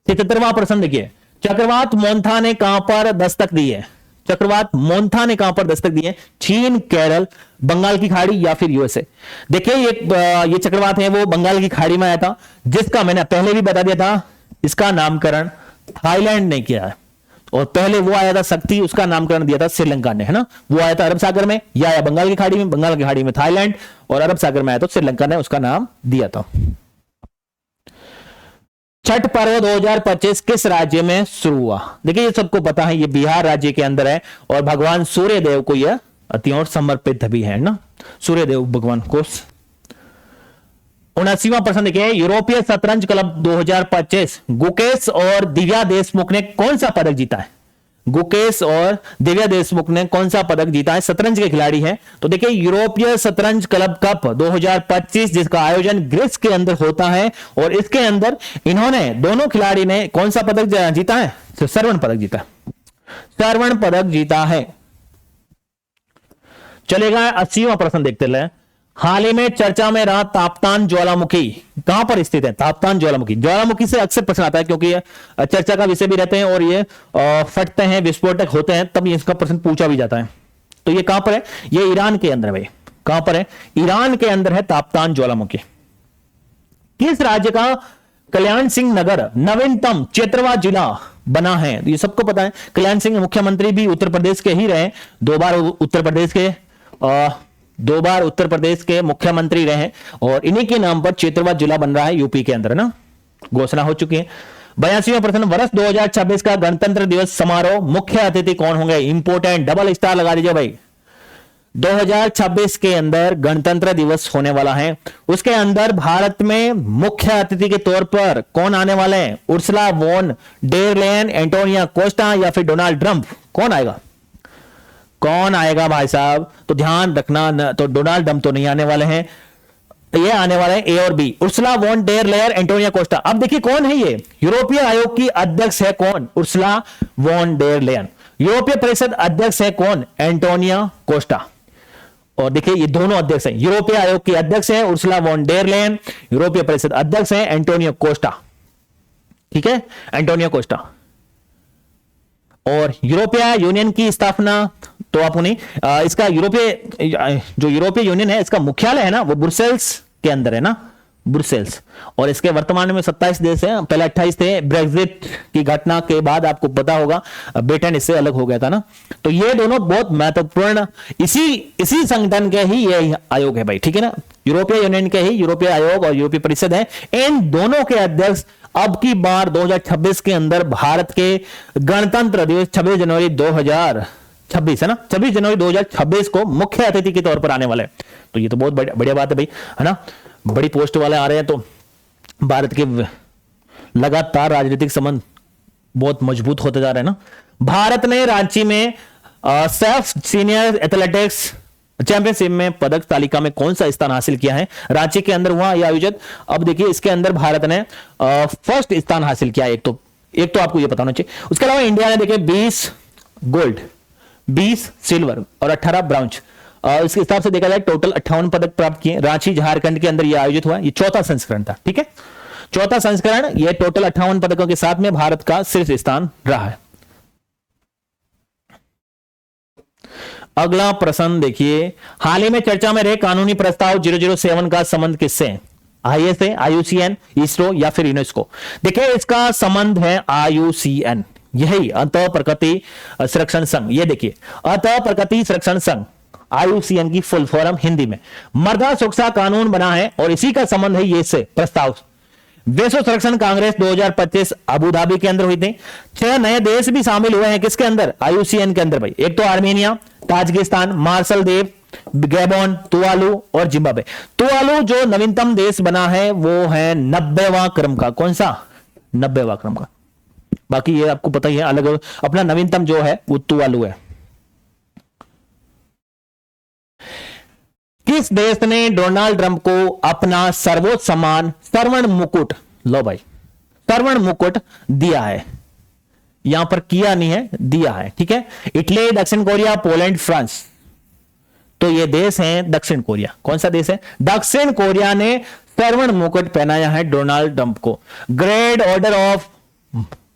77वां प्रश्न देखिए, चक्रवात मोन्था ने कहां पर दस्तक दी है? चक्रवात मोन्था ने कहां पर दस्तक दी है? चीन, केरल, बंगाल की खाड़ी या फिर यूएसए। देखिए ये चक्रवात है वो बंगाल की खाड़ी में आया था, जिसका मैंने पहले भी बता दिया था, इसका नामकरण थाईलैंड ने किया है। और पहले वो आया था शक्ति, उसका नामकरण दिया था श्रीलंका ने, है ना। वो आया था अरब सागर में, या आया बंगाल की खाड़ी में, बंगाल की खाड़ी में थाईलैंड, और अरब सागर में आया तो श्रीलंका ने उसका नाम दिया था। छठ पर्व 2025 किस राज्य में शुरू हुआ? देखिए ये सबको पता है, ये बिहार राज्य के अंदर है और भगवान सूर्य देव को यह अति और समर्पित भी है ना, सूर्य देव भगवान को। 79वां प्रश्न देखिए, यूरोपीय शतरंज क्लब 2025 गुकेश और दिव्या देशमुख ने कौन सा पदक जीता है? गुकेश और दिव्या देशमुख ने कौन सा पदक जीता है? शतरंज के खिलाड़ी हैं। तो देखिए यूरोपीय शतरंज क्लब कप 2025 जिसका आयोजन ग्रीस के अंदर होता है और इसके अंदर इन्होंने दोनों खिलाड़ी ने कौन सा पदक जीता है? तो स्वर्ण पदक जीता है, स्वर्ण पदक जीता है। चलेगा 80वां प्रश्न देखते हैं। हाल ही में चर्चा में रहा ताप्तान ज्वालामुखी कहां पर स्थित है? ताप्तान ज्वालामुखी, ज्वालामुखी से अक्सर प्रश्न आता है क्योंकि ये चर्चा का विषय भी रहते हैं और ये फटते हैं, विस्फोटक होते हैं, तब इसका प्रश्न पूछा भी जाता है। तो ये कहां पर है? ये ईरान के अंदर है भाई। कहां पर है? ईरान के अंदर है ताप्तान ज्वालामुखी। किस राज्य का कल्याण सिंह नगर नवीनतम क्षेत्रवाद जिला बना है? ये सबको पता है, कल्याण सिंह मुख्यमंत्री भी उत्तर प्रदेश के ही रहे, दो बार उत्तर प्रदेश के मुख्यमंत्री रहे और इन्हीं के नाम पर क्षेत्रवाद जिला बन रहा है यूपी के अंदर ना, घोषणा हो चुकी है। 82वां प्रश्न, वर्ष 2026 का गणतंत्र दिवस समारोह मुख्य अतिथि कौन होंगे? इंपोर्टेंट, डबल स्टार लगा दीजिए भाई। 2026 के अंदर गणतंत्र दिवस होने वाला है, उसके अंदर भारत में मुख्य अतिथि के तौर पर कौन आने वाले हैं? Ursula von der Leyen, Antonio Costa या फिर डोनाल्ड ट्रंप? कौन आएगा? कौन आएगा भाई साहब? तो ध्यान रखना, तो डोनाल्ड ट्रंप तो नहीं आने वाले हैं, ये आने वाले हैं ए और B, Ursula von der Leyen, Antonio Costa. अब देखिए कौन है ये? यूरोपीय आयोग की अध्यक्ष है कौन? Ursula von der Leyen. यूरोपीय परिषद अध्यक्ष है कौन? Antonio Costa. और देखिए ये दोनों अध्यक्ष हैं, यूरोपीय आयोग की अध्यक्ष है उर्सुला वॉन डेर लेयर, यूरोपीय परिषद अध्यक्ष है एंटोनियो कोस्टा। ठीक है, एंटोनियो कोस्टा। और यूरोपीय यूनियन की स्थापना तो आप उन्हें इसका यूरोपीय यूनियन है, इसका मुख्यालय है ना वो ब्रुसेल्स के अंदर है ना, ब्रुसेल्स। और इसके वर्तमान में 27 देश हैं, पहले 28 थे। ब्रेक्जिट की घटना के बाद आपको पता होगा ब्रिटेन इससे अलग हो गया था ना। तो ये दोनों बहुत महत्वपूर्ण इसी संगठन के ही ये आयोग है भाई, ठीक है ना। यूरोपीय यूनियन के ही यूरोपीय आयोग और यूरोपीय परिषद है, इन दोनों के अध्यक्ष अब की बार 2026 के अंदर भारत के गणतंत्र दिवस 26 जनवरी 2026 है ना, 26 जनवरी 2026 को मुख्य अतिथि के तौर पर आने वाले। तो ये तो बहुत बढ़िया बात है भाई, है ना। बड़ी पोस्ट वाले आ रहे हैं तो भारत के लगातार राजनीतिक संबंध बहुत मजबूत होते जा रहे हैं ना। भारत ने रांची में सेफ सीनियर एथलेटिक्स चैंपियनशिप में पदक तालिका में कौन सा स्थान हासिल किया है? रांची के अंदर हुआ यह आयोजित। अब देखिए इसके अंदर भारत ने फर्स्ट स्थान हासिल किया। एक तो आपको यह पता होना चाहिए। उसके अलावा इंडिया ने देखिए 20 गोल्ड, 20 सिल्वर और 18 ब्रॉन्ज, इसके हिसाब से देखा जाए टोटल 58 पदक प्राप्त किए। रांची झारखंड के अंदर यह आयोजित हुआ, ये चौथा संस्करण था, ठीक है, चौथा संस्करण। यह टोटल 58 पदकों के साथ में भारत का शीर्ष स्थान रहा है। अगला प्रश्न देखिए, हाल ही में चर्चा में रहे कानूनी प्रस्ताव 007 का संबंध किससे है? ISA, IUCN, इसरो या फिर यूनेस्को। देखिए इसका संबंध है IUCN, यही अंतः प्रकृति संरक्षण संघ। ये देखिए अंतः प्रकृति संरक्षण संघ, IUCN की फुल फॉर्म हिंदी में। मृदा सुरक्षा कानून बना है और इसी का संबंध है ये से प्रस्ताव। विश्व संरक्षण कांग्रेस 2025 अबू धाबी के अंदर हुई थी। 6 नए देश भी शामिल हुए हैं किसके अंदर, IUCN के अंदर भाई। एक तो आर्मेनिया, ताजिकिस्तान, मार्शल द्वीप, गैबोन, तुवालू और जिम्बाब्वे। तुवालू जो नवीनतम देश बना है वो है 90वां क्रम का। कौन सा, 90वां क्रम का। बाकी ये आपको पता ही है, अलग अपना नवीनतम जो है वो तुवालू है। किस देश ने डोनाल्ड ट्रंप को अपना सर्वोच्च सम्मान स्वर्ण मुकुट, लो भाई स्वर्ण मुकुट दिया है। यहां पर किया नहीं है, दिया है, ठीक है। इटली, दक्षिण कोरिया, पोलैंड, फ्रांस। तो ये देश हैं दक्षिण कोरिया। कौन सा देश है, दक्षिण कोरिया ने स्वर्ण मुकुट पहनाया है डोनाल्ड ट्रंप को। ग्रेट ऑर्डर ऑफ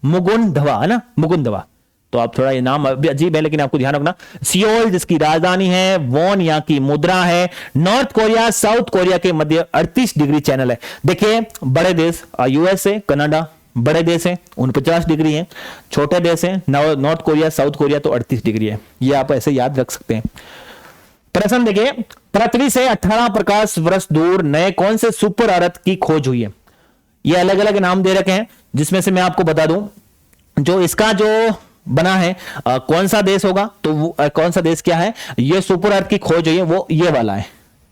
मुकुंदवा है ना, मुकुंदवा। तो आप थोड़ा ये नाम अजीब है लेकिन आपको ध्यान रखना। सियोल जिसकी राजधानी है, वॉन यहाँ की मुद्रा है। नॉर्थ कोरिया साउथ कोरिया के मध्य 38 डिग्री चैनल है। देखिए बड़े देश USA, कनाडा बड़े देश हैं, 49 डिग्री है। छोटे देश हैं नॉर्थ कोरिया, साउथ कोरिया, तो 38 डिग्री है। ये आप ऐसे याद रख सकते हैं। प्रश्न देखिए, पृथ्वी से 18 प्रकाश वर्ष दूर नए कौन से सुपर अर्थ की खोज हुई है। ये अलग अलग नाम दे रखे हैं, जिसमें से मैं आपको बता दूं जो इसका जो बना है कौन सा देश होगा, तो वो कौन सा देश क्या है, ये सुपर अर्थ की खोज हुई है वो ये वाला है।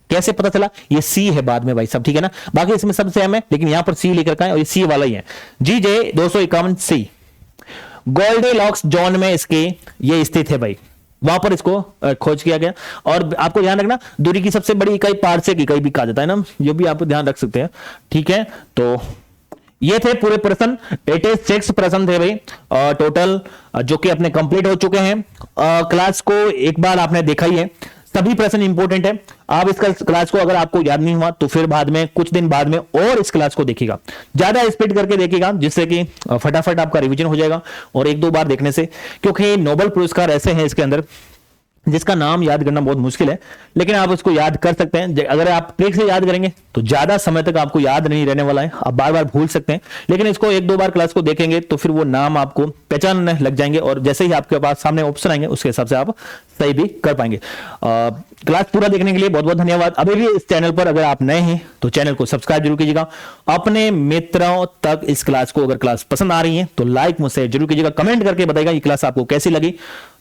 कैसे पता चला, ये सी है बाद में भाई सब, ठीक है ना। बाकी इसमें सब सेम है लेकिन यहां पर सी लेकर का है और ये सी वाला ही है। GJ 251 C गोल्डीलॉक्स जोन में इसके ये स्थित है भाई, वहां पर इसको खोज किया गया। और आपको ध्यान रखना दूरी की सबसे बड़ी इकाई पार्सेक इकाई भी कहा जाता है ना, ये भी आप ध्यान रख सकते हैं, ठीक है। तो ये थे पूरे प्रश्न, 86 प्रश्न थे भाई टोटल, जो कि अपने कंप्लीट हो चुके हैं। क्लास को एक बार आपने देखा ही है, सभी प्रश्न इंपॉर्टेंट है। आप इस क्लास को अगर आपको याद नहीं हुआ तो फिर बाद में कुछ दिन बाद में और इस क्लास को देखिएगा, ज्यादा स्पीड करके देखिएगा, जिससे कि फटाफट आपका रिवीजन हो जाएगा। और एक दो बार देखने से, क्योंकि नोबेल पुरस्कार ऐसे हैं इसके अंदर जिसका नाम याद करना बहुत मुश्किल है, लेकिन आप उसको याद कर सकते हैं। अगर आप ट्रिक से याद करेंगे तो ज्यादा समय तक आपको याद नहीं रहने वाला है, आप बार बार भूल सकते हैं। लेकिन इसको एक दो बार क्लास को देखेंगे तो फिर वो नाम आपको पहचानने लग जाएंगे, और जैसे ही आपके पास सामने ऑप्शन आएंगे उसके हिसाब से आप सही भी कर पाएंगे। क्लास पूरा देखने के लिए बहुत बहुत धन्यवाद। अभी भी इस चैनल पर अगर आप नए हैं तो चैनल को सब्सक्राइब जरूर कीजिएगा। अपने मित्रों तक इस क्लास को, अगर क्लास पसंद आ रही है तो लाइक मुझसे जरूर कीजिएगा, कमेंट करके बताइएगा ये क्लास आपको कैसी लगी,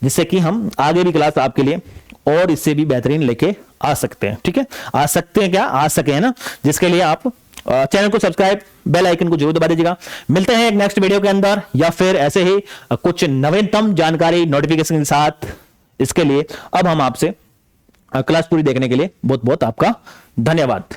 जिससे कि हम आगे भी क्लास आपके लिए और इससे भी बेहतरीन लेके आ सकते हैं, ठीक है। आ सकते हैं क्या, आ सके है ना, जिसके लिए आप चैनल को सब्सक्राइब, बेल आइकन को जरूर दबा दीजिएगा। मिलते हैं एक नेक्स्ट वीडियो के अंदर, या फिर ऐसे ही कुछ नवीनतम जानकारी नोटिफिकेशन के साथ। इसके लिए अब हम आपसे क्लास पूरी देखने के लिए बहुत बहुत आपका धन्यवाद।